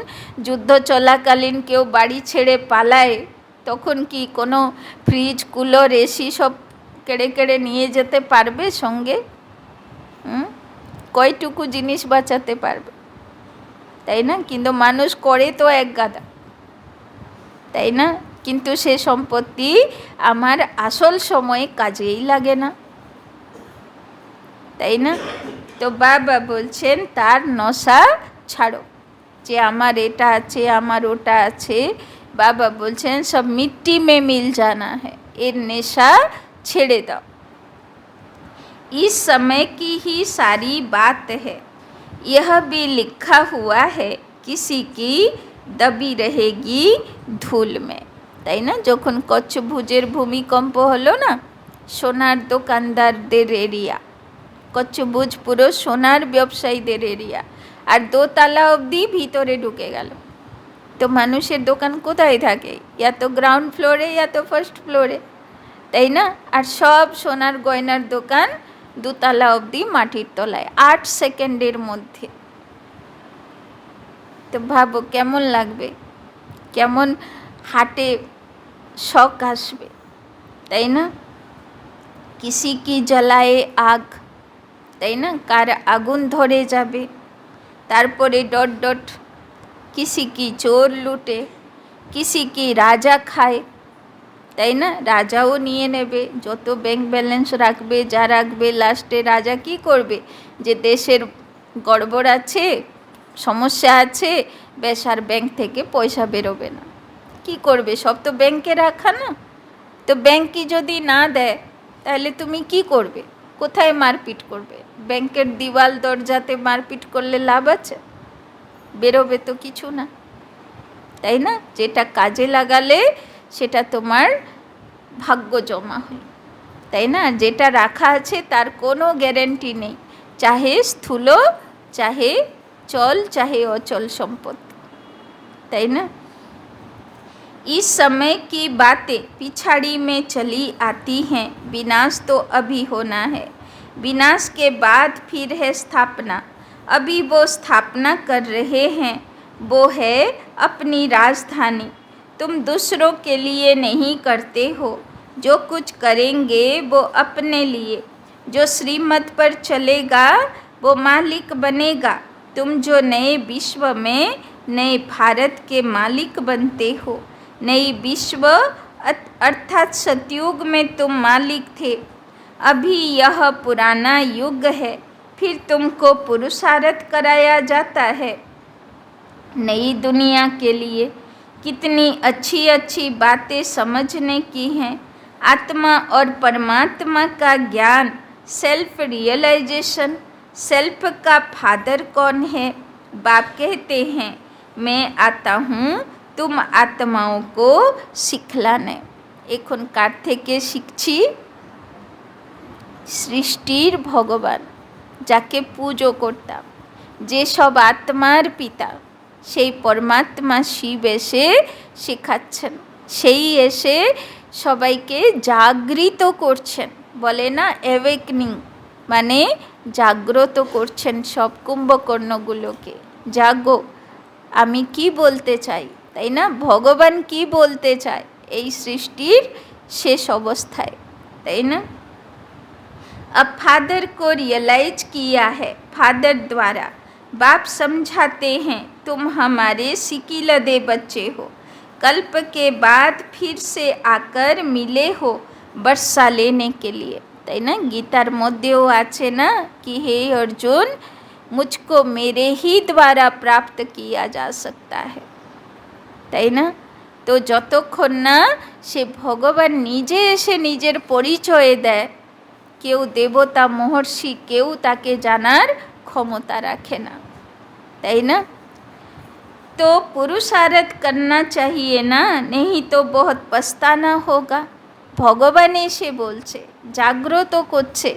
A: যুদ্ধ চলাকালীন কেউ বাড়ি ছেড়ে পালায় তখন কি কোনো ফ্রিজ কুলার এসি সব কেড়ে কেড়ে নিয়ে যেতে পারবে সঙ্গে? কয়টুকু জিনিস বাঁচাতে পারবে, তাই না? কিন্তু মানুষ করে তো এক গাদা, তাই না? কিন্তু সে সম্পত্তি আমার আসল সময়ে কাজেই লাগে না, তাই না? তো বাবা বলছেন তার নশা ছাড়ো, যে আমার এটা আছে আমার ওটা আছে, বাবা বলছেন সব মিट्टी में मिल जाना है, এর নেশা ছেড়ে দাও। इस समय की ही सारी बात है, यह भी लिखा हुआ है किसी की दबी रहेगी धूल में, তাই না? যখন কচ্ছভুজের ভূমিকম্প হলো না, সোনার দোকানদারদের এরিয়া, কচ্ছভুজ পুরো সোনার ব্যবসায়ীদের এরিয়া, আর দোতলা অবধি ভিতরে ঢুকে গেল, তো মানুষের দোকান কোথায় থাকে? ইয়া তো গ্রাউন্ড ফ্লোরে ইয়া তো ফার্স্ট ফ্লোরে, তাই না? আর সব সোনার গয়নার দোকান দোতলা অবধি মাটির তলায় 8 সেকেন্ডের মধ্যে। তো ভাবো কেমন লাগবে, কেমন হাটে শখ আসবে, তাই না? কিসি কি জ্বালায় আগ, তাই না? কার আগুন ধরে যাবে, তারপরে ডট ডট কিসি কি চোর লুটে, কিসি কি রাজা খায়, তাই না? রাজাও নিয়ে নেবে, যত ব্যাংক ব্যালেন্স রাখবে যা রাখবে, লাস্টে রাজা কি করবে, যে দেশের গড়বড় আছে সমস্যা আছে বেশ, আর ব্যাংক থেকে পয়সা বেরোবে না, কি করবে? সব তো ব্যাংকে রাখা না, তো ব্যাংকই যদি না দেয় তাহলে তুমি কি করবে? কোথায় মারপিট করবে? ব্যাংকের দিওয়াল দরজাতে মারপিট করলে লাভ আছে? বেরোবে তো কিছু না, তাই না? যেটা কাজে লাগালে সেটা তোমার ভাগ্য জমা হলো, তাই না? যেটা রাখা আছে তার কোনো গ্যারেন্টি নেই, চাহে স্থূল চাহে চল চাহে অচল সম্পত্তি, তাই না? इस समय की बातें पिछाड़ी में चली आती हैं, विनाश तो अभी होना है, विनाश के बाद फिर है स्थापना, अभी वो स्थापना कर रहे हैं, वो है अपनी राजधानी, तुम दूसरों के लिए नहीं करते हो, जो कुछ करेंगे वो अपने लिए, जो श्रीमत पर चलेगा वो मालिक बनेगा। तुम जो नए विश्व में नए भारत के मालिक बनते हो, नई विश्व अर्थात सतयुग में तुम मालिक थे, अभी यह पुराना युग है, फिर तुमको पुरुषार्थ कराया जाता है नई दुनिया के लिए। कितनी अच्छी अच्छी बातें समझने की हैं। आत्मा और परमात्मा का ज्ञान, सेल्फ रियलाइजेशन। सेल्फ का फादर कौन है? बाप कहते हैं मैं आता हूँ तुम आत्माओं को सिखलाने। এখন কার থেকে শিখছি? সৃষ্টির ভগবান, যাকে পুজো করতাম, যে সব আত্মার পিতা, সেই পরমাত্মা শিব এসে শেখাচ্ছেন। সেই এসে সবাইকে জাগৃত করছেন। বলে না অ্যাওয়েকনিং, মানে জাগ্রত করছেন সব কুম্ভকর্ণগুলোকে। জাগো, আমি কি বলতে চাই, তাই না? ভগবান কি বলতে চায় এই সৃষ্টির শেষ অবস্থায়, তাই না? अब फादर को रियलाइज किया है फादर द्वारा। बाप समझाते हैं तुम हमारे सिकिलदे बच्चे हो, कल्प के बाद फिर से आकर मिले हो वर्षा लेने के लिए, তাই না? গীতার মধ্যেও আছে না कि हे अर्जुन, मुझको मेरे ही द्वारा प्राप्त किया जा सकता है, তাই না? তো যতক্ষণ না সে ভগবান নিজে এসে নিজের পরিচয় দেয়, কেউ দেবতা মহর্ষি কেউ তাকে জানার ক্ষমতা রাখে না, তাই না? तो पुरुषार्थ करना चाहिए ना, नहीं तो बहुत पछताना होगा। ভগবান এসে বলছে, জাগ্রত করছে,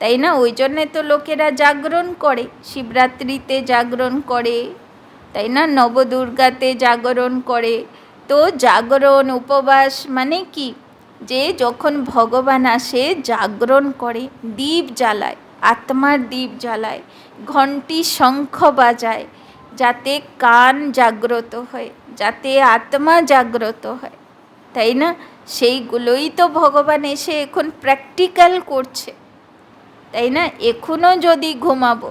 A: তাই না? ওই জন্যে তো লোকেরা জাগরণ করে, শিবরাত্রিতে জাগরণ করে, তাই না? নবদুর্গাতে জাগরণ করে। তো জাগরণ উপবাস মানে কি? যে যখন ভগবান আসে জাগরণ করে, দীপ জ্বালায়, আত্মার দীপ জ্বালায়, ঘণ্টি শঙ্খ বাজায়, যাতে কান জাগ্রত হয়, যাতে আত্মা জাগ্রত হয়, তাই না? সেইগুলোই তো ভগবান এসে এখন প্র্যাকটিক্যাল করছে, তাই না? এখনও যদি ঘুমাবো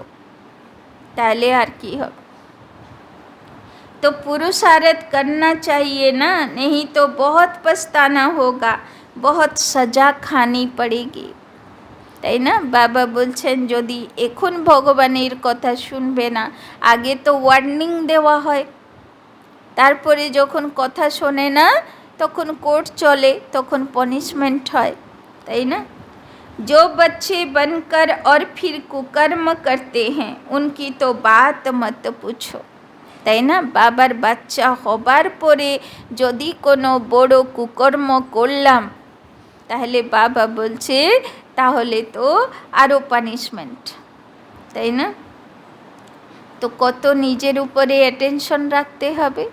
A: তাহলে আর কি হবে? तो पुरुषार्थ करना चाहिए ना, नहीं तो बहुत पछताना होगा, बहुत सजा खानी पड़ेगी, তাই না? বাবা বলছেন যদি এখন ভগবানের কথা শুনবে না, আগে তো ওয়ার্নিং দেওয়া হয়, তারপরে যখন কথা শোনে না তখন কোর্ট চলে, তখন পনিশমেন্ট হয়, তাই না? जो बच्चे बनकर और फिर कुकर्म करते हैं उनकी तो बात मत पूछो, তাই না? বাবার বাচ্চা হবার পরে যদি কোনো বড় কুকর্ম করলাম তাহলে বাবা বলছে তাহলে তো আরও পানিশমেন্ট, তাই না? তো কত নিজের উপরে অ্যাটেনশন রাখতে হবে,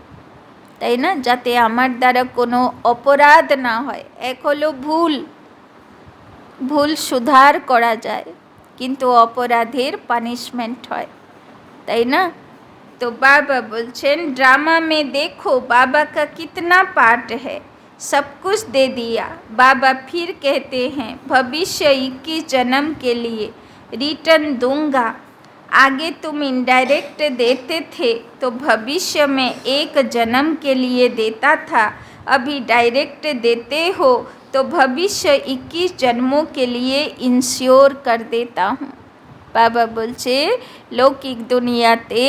A: তাই না? যাতে আমার দ্বারা কোনো অপরাধ না হয়। এক হলো ভুল, ভুল সুধার করা যায়, কিন্তু অপরাধের পানিশমেন্ট হয়, তাই না? तो बाबा बोलছেন ड्रामा में देखो बाबा का कितना पार्ट है, सब कुछ दे दिया। बाबा फिर कहते हैं भविष्य 21 जन्म के लिए रिटर्न दूंगा। आगे तुम इनडायरेक्ट देते थे तो भविष्य में 1 जन्म के लिए देता था, अभी डायरेक्ट देते हो तो भविष्य 21 जन्मों के लिए इंश्योर कर देता हूँ। বাবা বলছে লৌকিক দুনিয়াতে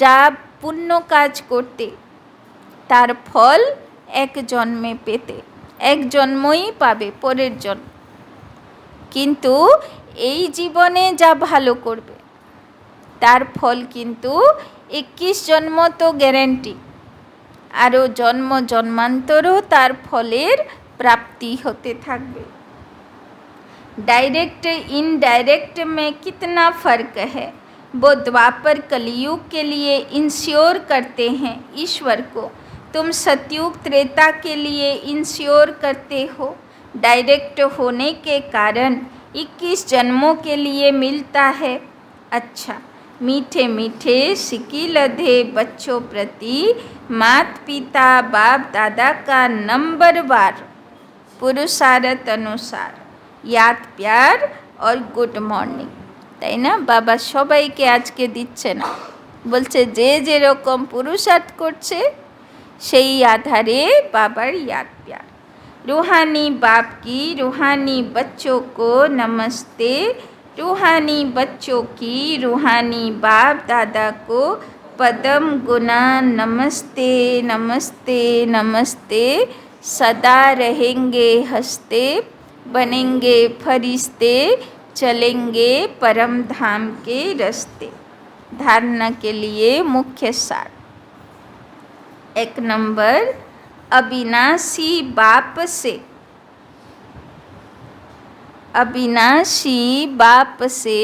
A: যা পুণ্য কাজ করতে তার ফল এক জন্মে পেতে, এক জন্মই পাবে পরের জন্ম, কিন্তু এই জীবনে যা ভালো করবে তার ফল কিন্তু 21 জন্ম তো গ্যারেন্টি, আরও জন্ম জন্মান্তরও তার ফলের প্রাপ্তি হতে থাকবে। डायरेक्ट इनडायरेक्ट में कितना फ़र्क है, वो द्वापर कलयुग के लिए इंश्योर करते हैं ईश्वर को, तुम सतयुग त्रेता के लिए इंश्योर करते हो। डायरेक्ट होने के कारण 21 जन्मों के लिए मिलता है। अच्छा, मीठे मीठे सिकिलधे बच्चों प्रति माता पिता बाप दादा का नंबरवार পুরুষার্থ অনুসার ইয়াদ প্যার और গুড মর্নিং, তাই না? বাবা সবাইকে আজকে দিচ্ছে না, বলছে যে যেরকম পুরুষার্থ করছে সেই আধারে বাবার याद प्यार। रूहानी बाप की रूहानी बच्चों को नमस्ते, रूहानी बच्चों की रूहानी बाप दादा को पदम गुना नमस्ते नमस्ते नमस्ते। सदा रहेंगे हंसते, बनेंगे फरिश्ते, चलेंगे परम धाम के रास्ते। धारणा के लिए मुख्य सार। 1 नंबर, अविनाशी बाप से, अविनाशी बाप से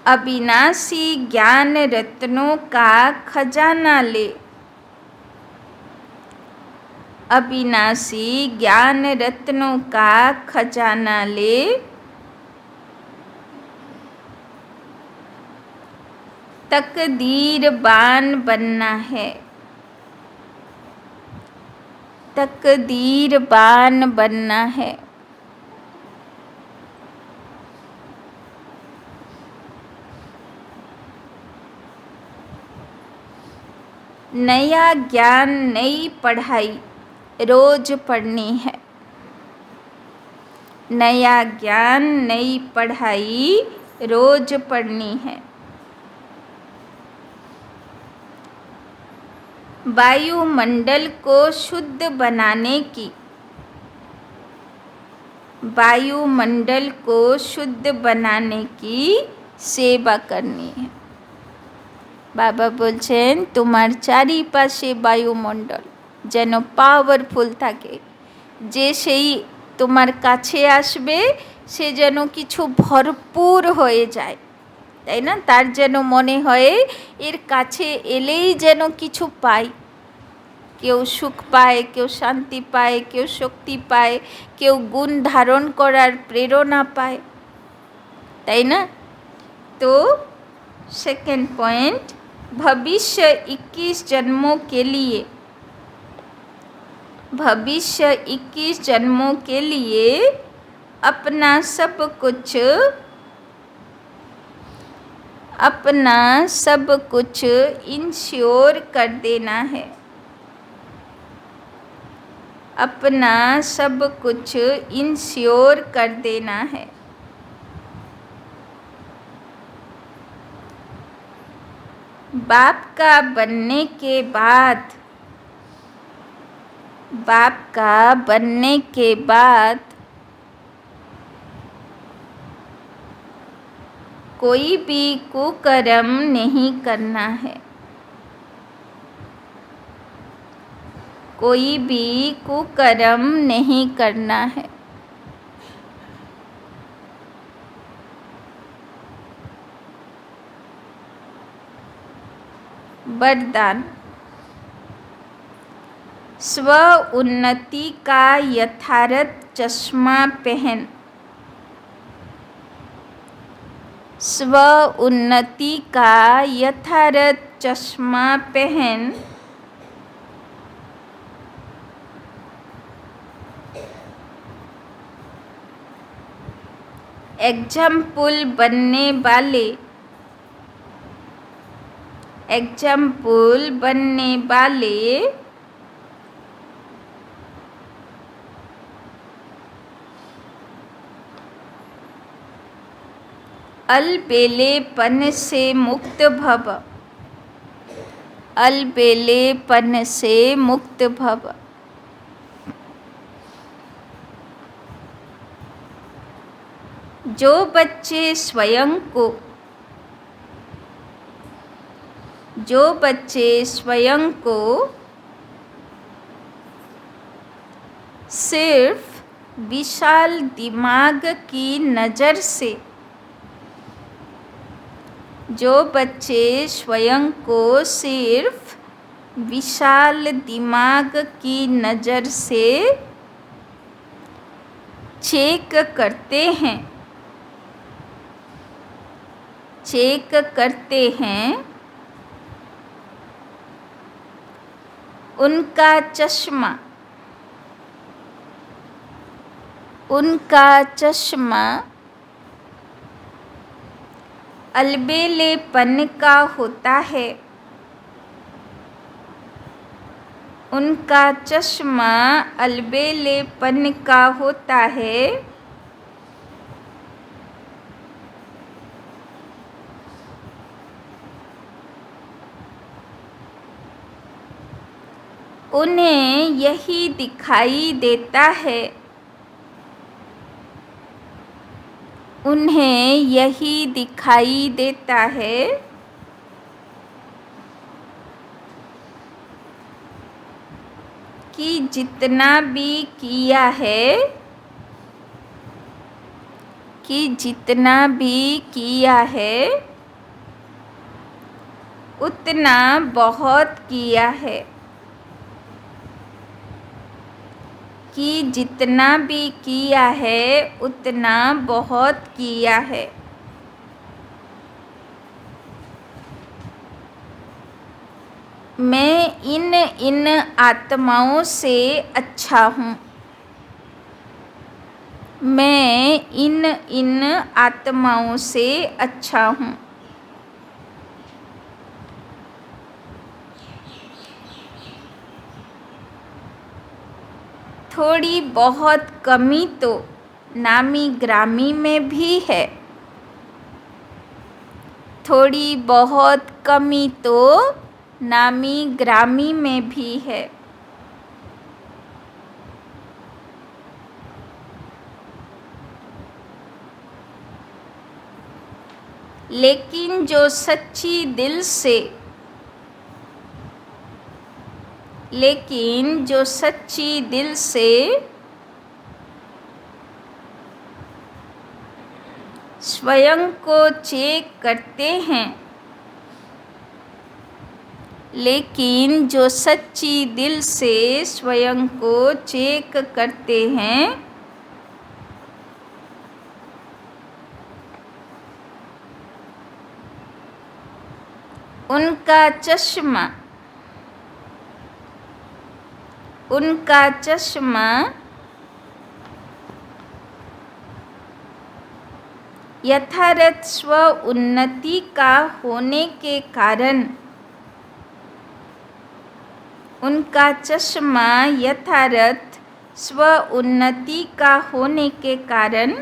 A: अविनाशी ज्ञान रत्नों का खजाना ले, अविनाशी ज्ञान रत्नों का खजाना ले। तकदीरबान बनना है, तकदीरबान बनना है। नया ज्ञान नई पढ़ाई रोज पढ़नी है, नया ज्ञान नई पढ़ाई रोज पढ़नी है। वायुमंडल को शुद्ध बनाने की, वायुमंडल को शुद्ध बनाने की सेवा करनी है। बाबा बोलছেন তোমার চারিপাশে বায়ুমণ্ডল যেন পাওয়ারফুল থাকে, যে সেই তোমার কাছে আসবে সে যেন কিছু ভরপুর হয়ে যায়, তাই না? তার যেন মনে হয় এর কাছে এলেই যেন কিছু পাই, কেউ সুখ পায়, কেউ শান্তি পায়, কেউ শক্তি পায়, কেউ গুণ ধারণ করার প্রেরণা পায়, তাই না? তো सेकंड पॉइंट, भविष्य 21 जन्मों के लिए, भविष्य 21 जन्मों के लिए अपना सब कुछ, अपना सब कुछ इंश्योर कर देना है, अपना सब कुछ इंश्योर कर देना है। बाप का बनने के बाद, बाप का बनने के बाद कोई भी कुकर्म नहीं करना है, कोई भी कुकर्म नहीं करना है। वरदान, स्व उन्नति का यथार्थ चश्मा पहन, स्व उन्नति का यथार्थ चश्मा पहन, एग्जाम्पल बनने वाले, एग्जाम्पल बनने वाले अलबेलेपन से मुक्त भव, अलबेलेपन से मुक्त भव। जो बच्चे स्वयं को, जो बच्चे स्वयं को सिर्फ विशाल दिमाग की नज़र से, जो बच्चे स्वयं को सिर्फ विशाल दिमाग की नज़र से चेक करते हैं, चेक करते हैं, उनका चश्मा, उनका चश्मा अलबेलेपन का होता है, उनका चश्मा अलबेलेपन का होता है। उन्हें यही दिखाई देता है, उन्हें यही दिखाई देता है कि जितना भी किया है, कि जितना भी किया है उतना बहुत किया है, कि जितना भी किया है उतना बहुत किया है। मैं इन इन आत्माओं से अच्छा हूँ, मैं इन इन आत्माओं से अच्छा हूँ। थोड़ी बहुत कमी तो नामी ग्रामी में भी है, थोड़ी बहुत कमी तो नामी ग्रामी में भी है। लेकिन जो सच्ची दिल से, लेकिन जो सच्ची दिल से स्वयं को चेक करते हैं, लेकिन जो सच्ची दिल से स्वयं को चेक करते हैं, उनका चश्मा, उनका चश्मा यथार्थ स्व उन्नति का होने के कारण, उनका चश्मा यथार्थ स्व उन्नति का होने के कारण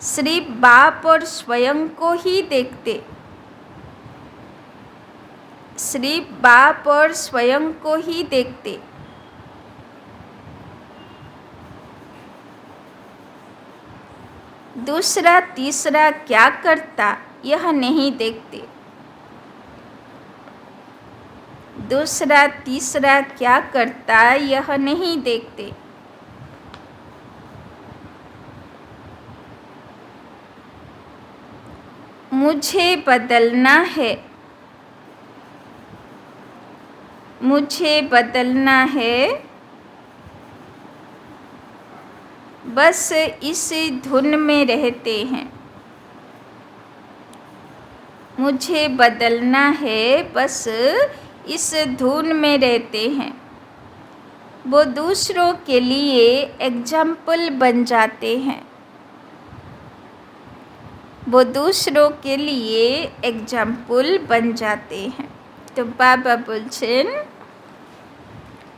A: सिर्फ बाप और स्वयं को ही देखते, सिर्फ बाप और स्वयं को ही देखते। दूसरा तीसरा क्या करता यह नहीं देखते, दूसरा तीसरा क्या करता यह नहीं देखते। मुझे बदलना है, मुझे बदलना है, बस इस धुन में रहते हैं, मुझे बदलना है, बस इस धुन में रहते हैं। वो दूसरों के लिए एग्जाम्पल बन जाते हैं, वो दूसरों के लिए एग्जाम्पल बन जाते हैं। तो बाबा बोलছেন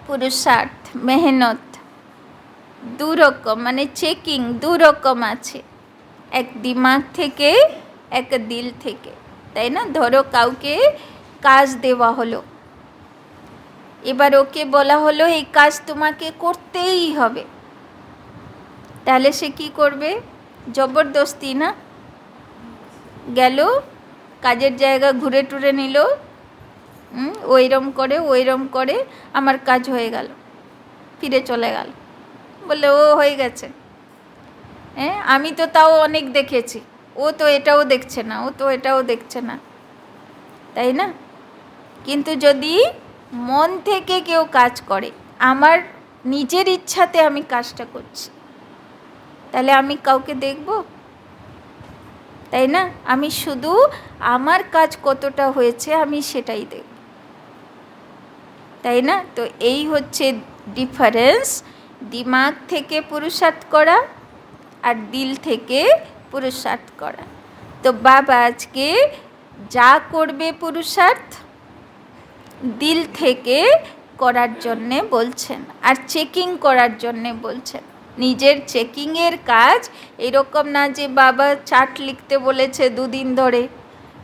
A: পুরুষার্থ মেহনত দুরকম, মানে চেকিং দুরকম আছে, এক দিমাগ থেকে এক দিল থেকে, তাই না? ধরো কাউকে কাজ দেওয়া হলো, এবার ওকে বলা হলো এই কাজ তোমাকে করতেই হবে, তাহলে সে কি করবে? জবরদস্তি না, গেল কাজের জায়গা ঘুরে টুরে নিল, ওইরম করে ওইরম করে আমার কাজ হয়ে গেল, ফিরে চলে গেল, বললে ও হয়ে গেছে। হ্যাঁ, আমি তো তাও অনেক দেখেছি, ও তো এটাও দেখছে না, ও তো এটাও দেখছে না, তাই না? কিন্তু যদি মন থেকে কেউ কাজ করে, আমার নিজের ইচ্ছাতে আমি কাজটা করছি, তাহলে আমি কাউকে দেখব? তাই না? আমি শুধু আমার কাজ কতটা হয়েছে আমি সেটাই দেখব। তাই না? তো এই হচ্ছে ডিফারেন্স, দিমাগ থেকে পুরুষার্থ করা আর দিল থেকে পুরুষার্থ করা। তো বাবা আজকে যা করবে পুরুষার্থ দিল থেকে করার জন্যে বলছেন, আর চেকিং করার জন্যে বলছেন। নিজের চেকিংয়ের কাজ এরকম না যে বাবা চার্ট লিখতে বলেছে 2 দিন ধরে,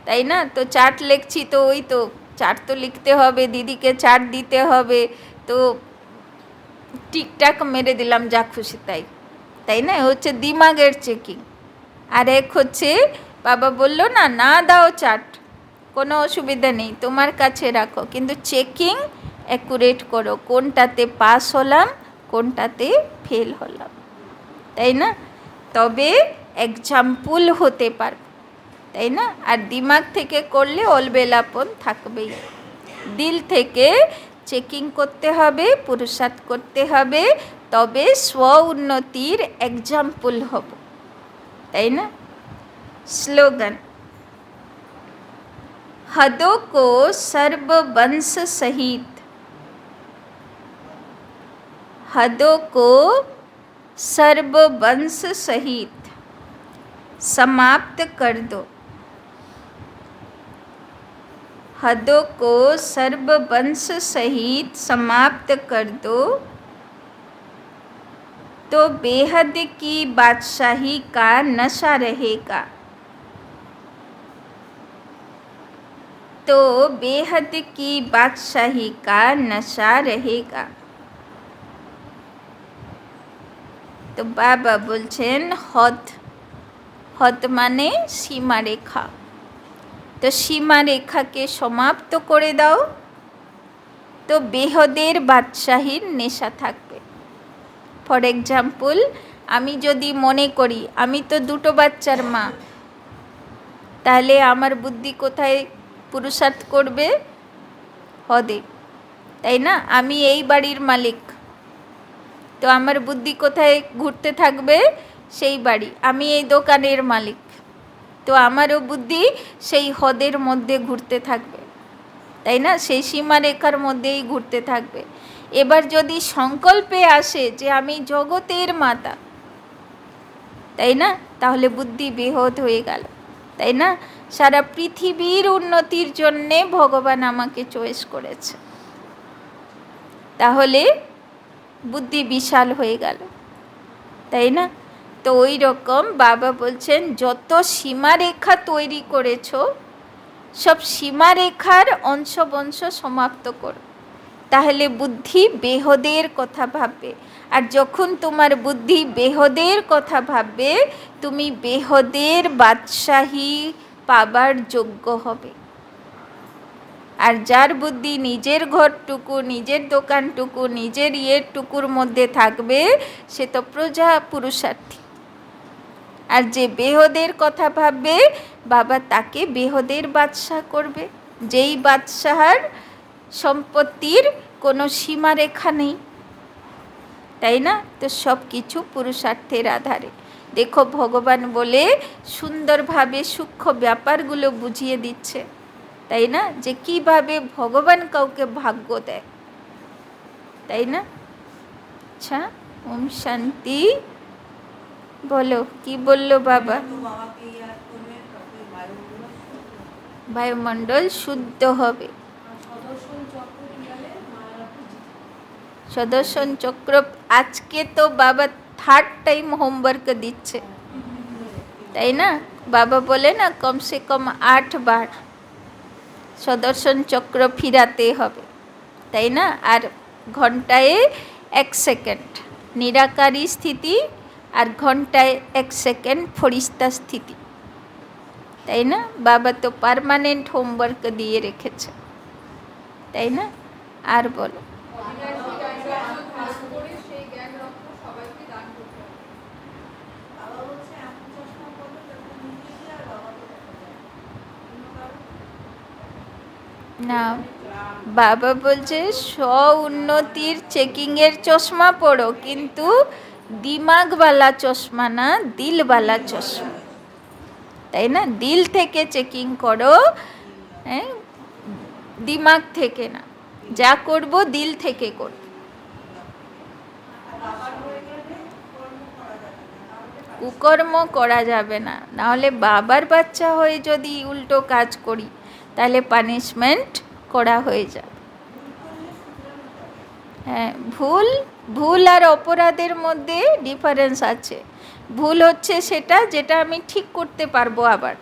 A: তাই না? তো চার্ট লিখছি, তো ওই তো চার্ট তো লিখতে হবে, দিদিকে চার্ট দিতে হবে, তো টিকটাক মেরে দিলাম যা খুশি তাই, তাই না? হচ্ছে দিমাগের চেকিং। আর এক হচ্ছে বাবা বললো না, না দাও চার্ট, কোনো অসুবিধা নেই, তোমার কাছে রাখো, কিন্তু চেকিং অ্যাকুরেট করো, কোনটাতে পাস হলাম কোনটাতে ফেল হলাম, তাই না? তবে এক্সাম্পল হতে পারবে, তাই না? আর দিমাগ থেকে করলে অলবেলাপন থাকবেই। দিল থেকে চেকিং করতে হবে, পুরুষার্থ করতে হবে, তবে স্ব উন্নতির এক্সাম্পল হব, তাই না? স্লোগান, हदों को सर्ववंश सहित, हदों को सर्ववंश सहित समाप्त कर दो, हदों को सर्ववंश सहित समाप्त कर दो, तो बेहद की बादशाही का नशा रहेगा, तो बेहद की बादशाही का नशा रहेगा। তো বাবা বলছেন হদ, হদ মানে সীমারেখা, তো সীমারেখাকে সমাপ্ত করে দাও, তো বেহদের বাদশাহীর নেশা থাকবে। ফর এক্সাম্পল, আমি যদি মনে করি আমি তো 2টো বাচ্চার মা, তাহলে আমার বুদ্ধি কোথায় পুরুষার্থ করবে? হদে, তাই না? আমি এই বাড়ির মালিক, তো আমার বুদ্ধি কোথায় ঘুরতে থাকবে? সেই বাড়ি। আমি এই দোকানের মালিক, তো আমারও বুদ্ধি সেই হদের মধ্যে ঘুরতে থাকবে, তাই না? সেই সীমারেখার মধ্যেই ঘুরতে থাকবে। এবার যদি সংকল্পে আসে যে আমি জগতের মাতা, তাই না? তাহলে বুদ্ধি বেহদ হয়ে গেল, তাই না? সারা পৃথিবীর উন্নতির জন্যে ভগবান আমাকে চয়েস করেছে, তাহলে বুদ্ধি বিশাল হয়ে গেল, তাই না? তো ওই রকম বাবা বলছেন যত সীমারেখা তৈরি করেছো সব সীমারেখার অংশবংশ সমাপ্ত করো, তাহলে বুদ্ধি বেহদের কথা ভাববে। আর যখন তোমার বুদ্ধি বেহদের কথা ভাববে, তুমি বেহদের বাদশাহী পাবার যোগ্য হবে। আর যার বুদ্ধি নিজের ঘরটুকু, নিজের দোকানটুকু, নিজের টুকুর মধ্যে থাকবে, সে তো প্রজা পুরুষার্থী। আর যে বেহদের কথা ভাববে, বাবা তাকে বেহদের বাদশাহ করবে, যেই বাদশাহার সম্পত্তির কোনো সীমারেখা নেই, তাই না? তো সব কিছু পুরুষার্থের আধারে। দেখো ভগবান বলে সুন্দরভাবে সূক্ষ্ম ব্যাপারগুলো বুঝিয়ে দিচ্ছে, তাই না? যে কিভাবে ভগবান কাউকে ভাগ্য দেয়, তাই না? আচ্ছা, ওম শান্তি। বলো কি বললো বাবা? বায়ুমণ্ডল শুদ্ধ হবে। সুদর্শন চক্র আজকে তো বাবা 3rd টাইম হোমওয়ার্ক দিচ্ছে, তাই না? বাবা বলে না কমসে কম 8 বার সুদর্শন চক্র ফিরাতে হবে, তাই না? আর ঘন্টায় 1 সেকেন্ড নিরাকারী স্থিতি, আর ঘন্টায় 1 সেকেন্ড ফরিস্তা স্থিতি, তাই না? বাবা তো পার্মানেন্ট হোমওয়ার্ক দিয়ে রেখেছে, তাই না? আর বলো। না, বাবা বলছে স্ব উন্নতির চেকিংয়ের চশমা পড়ো, কিন্তু দিমাগওয়ালা চশমা না, দিলওয়ালা চশমা, তাই না? দিল থেকে চেকিং করো, হ্যাঁ, দিমাগ থেকে না। যা করব দিল থেকে করব। কুকর্ম করা যাবে না, নাহলে বাবার বাচ্চা হয়ে যদি উল্টো কাজ করি তাহলে পানিশমেন্ট করা হয়ে যাবে। হ্যাঁ, ভুল ভুল আর অপরাধের মধ্যে ডিফারেন্স আছে। ভুল হচ্ছে সেটা যেটা আমি ঠিক করতে পারবো আবার,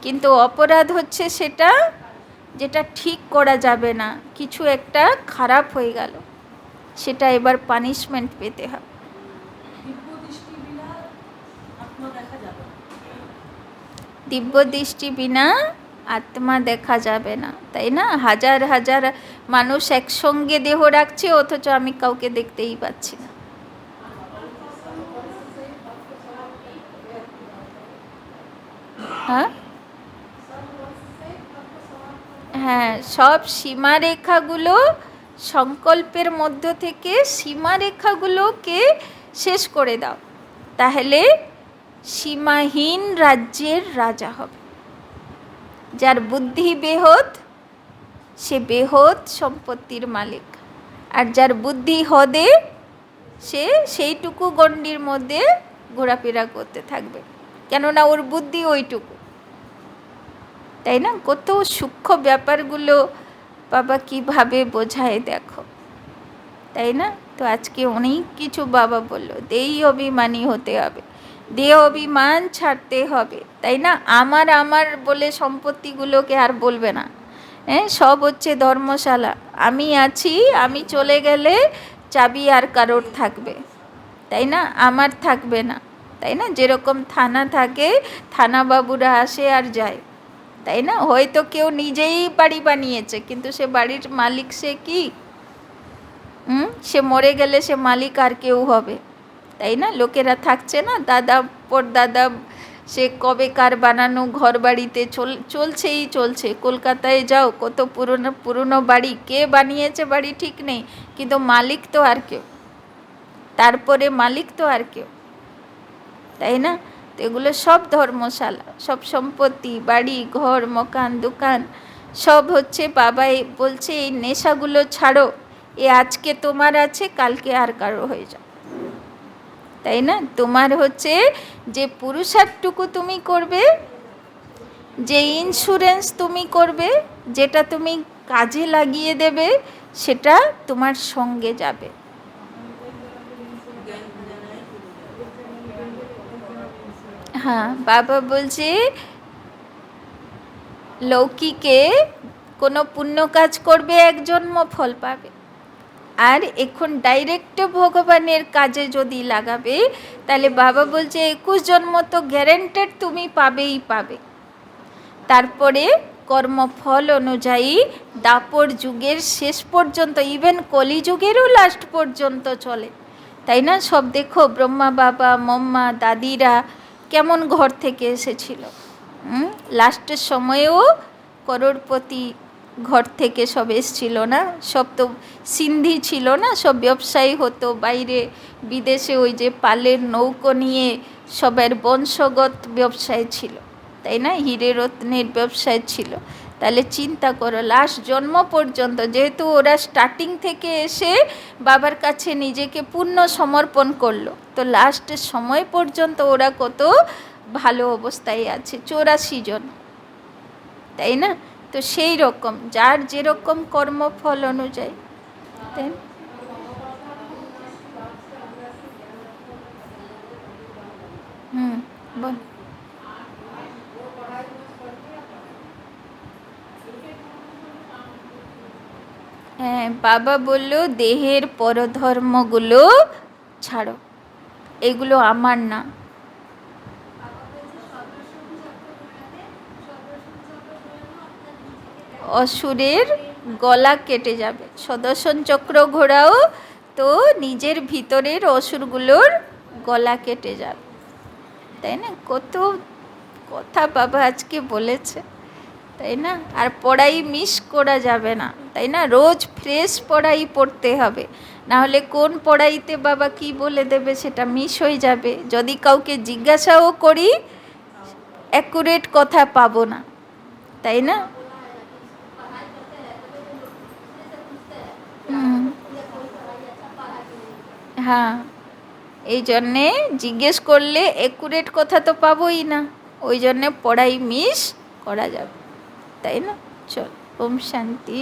A: কিন্তু অপরাধ হচ্ছে সেটা যেটা ঠিক করা যাবে না, কিছু একটা খারাপ হয়ে গেল, সেটা এবার পানিশমেন্ট পেতে হবে। দিব্য দৃষ্টি বিনা আত্মা দেখা যাবে না, তাই না? হাজার হাজার মানুষ একসঙ্গে দেহ রাখছে, অথচ আমি কাউকে দেখতেই পাচ্ছি না। হ্যাঁ হ্যাঁ, সব সীমারেখাগুলো, সংকল্পের মধ্য থেকে সীমারেখাগুলোকে শেষ করে দাও, তাহলে সীমাহীন রাজ্যের রাজা হবে। যার বুদ্ধি বেহদ, সে বেহদ সম্পত্তির মালিক, আর যার বুদ্ধি হদে, সে সেইটুকু গণ্ডির মধ্যে ঘোরাফেরা করতে থাকবে, কেননা ওর বুদ্ধি ওইটুকু, তাই না? কত সূক্ষ্ম ব্যাপারগুলো বাবা কিভাবে বোঝায় দেখো, তাই না? তো আজকে অনেক কিছু বাবা বলল, দেই অভিমানী হতে হবে, দেহ অভিমান ছাড়তে হবে, তাই না? আমার আমার বলে সম্পত্তিগুলোকে আর বলবে না। হ্যাঁ, সব হচ্ছে ধর্মশালা, আমি আছি, আমি চলে গেলে চাবি আর কারোর থাকবে, তাই না? আমার থাকবে না, তাই না? যেরকম থানা থাকে, থানা বাবুরা আসে আর যায়, তাই না? হয়তো কেউ নিজেই বাড়ি বানিয়েছে, কিন্তু সে বাড়ির মালিক সে কি? সে মরে গেলে সে মালিক আর কেউ হবে, তাই না? লোকেরা থাকছে না, দাদা পরদাদা সে কবেকার বানানো ঘর বাড়িতে চলছেই চলছে। কলকাতায় যাও, কত পুরনো পুরনো বাড়ি, কে বানিয়েছে বাড়ি ঠিক নেই, কিন্তু মালিক তো আর কেউ, তারপরে মালিক তো আর কেউ, তাই না? তো এগুলো সব ধর্মশালা, সব সম্পত্তি, বাড়ি ঘর মকান দোকান সব হচ্ছে, বাবা বলছে এই নেশাগুলো ছাড়ো, এ আজকে তোমার আছে, কালকে আর কারো হয়ে যাও, তাই না? তোমার হচ্ছে যে পুরুষার্থটুকু তুমি করবে, যে ইন্স্যুরেন্স তুমি করবে, যেটা তুমি কাজে লাগিয়ে দেবে, সেটা তোমার সঙ্গে যাবে। হ্যাঁ, বাবা বলছে লৌকিকে কোনো পুণ্য কাজ করবে, এক জন্ম ফল পাবে, আর এখন ডাইরেক্ট ভগবানের কাজে যদি লাগাবে, তাহলে বাবা বলছে 21 জন্ম তো গ্যারেন্টেড তুমি পাবেই পাবে। তারপরে কর্মফল অনুযায়ী দাপর যুগের শেষ পর্যন্ত, ইভেন কলিযুগেরও লাস্ট পর্যন্ত চলে, তাই না? সব দেখো, ব্রহ্মা বাবা মম্মা দাদিরা কেমন ঘর থেকে এসেছিল, লাস্টের সময়েও করোড়পতি ঘর থেকে সব এসছিল না, সব তো সিন্ধি ছিল না, সব ব্যবসায়ী হতো বাইরে বিদেশে, ওই যে পালের নৌকো নিয়ে সবের বংশগত ব্যবসায় ছিল, তাই না? হিরে রত্নের ব্যবসায় ছিল। তাহলে চিন্তা করো, লাস্ট জন্ম পর্যন্ত, যেহেতু ওরা স্টার্টিং থেকে এসে বাবার কাছে নিজেকে পূর্ণ সমর্পণ করলো, তো লাস্টের সময় পর্যন্ত ওরা কত ভালো অবস্থায় আছে, 84 জন, তাই না? তো সেই রকম যার যেরকম কর্মফল অনুযায়ী, তাই না? বল। হ্যাঁ, বাবা বলল দেহের পরধর্মগুলো ছাড়ো, এগুলো আমার না। অসুরের গলা কেটে যাবে, সুদর্শন চক্র ঘোরাও তো নিজের ভিতরের অসুরগুলোর গলা কেটে যাবে, তাই না? কত কথা বাবা আজকে বলেছে, তাই না? আর পড়াই মিস করা যাবে না, তাই না? রোজ ফ্রেশ পড়াই পড়তে হবে, না হলে কোন পড়াইতে বাবা কি বলে দেবে সেটা মিস হয়ে যাবে। যদি কাউকে জিজ্ঞাসাও করি, অ্যাকুরেট কথা পাবো না, তাই না? হুম, হ্যাঁ, এই জন্যে জিজ্ঞেস করলে একুরেট কথা তো পাবোই না, ওই জন্যে পড়াই মিস করা যাবে, তাই না? চল, ওম শান্তি।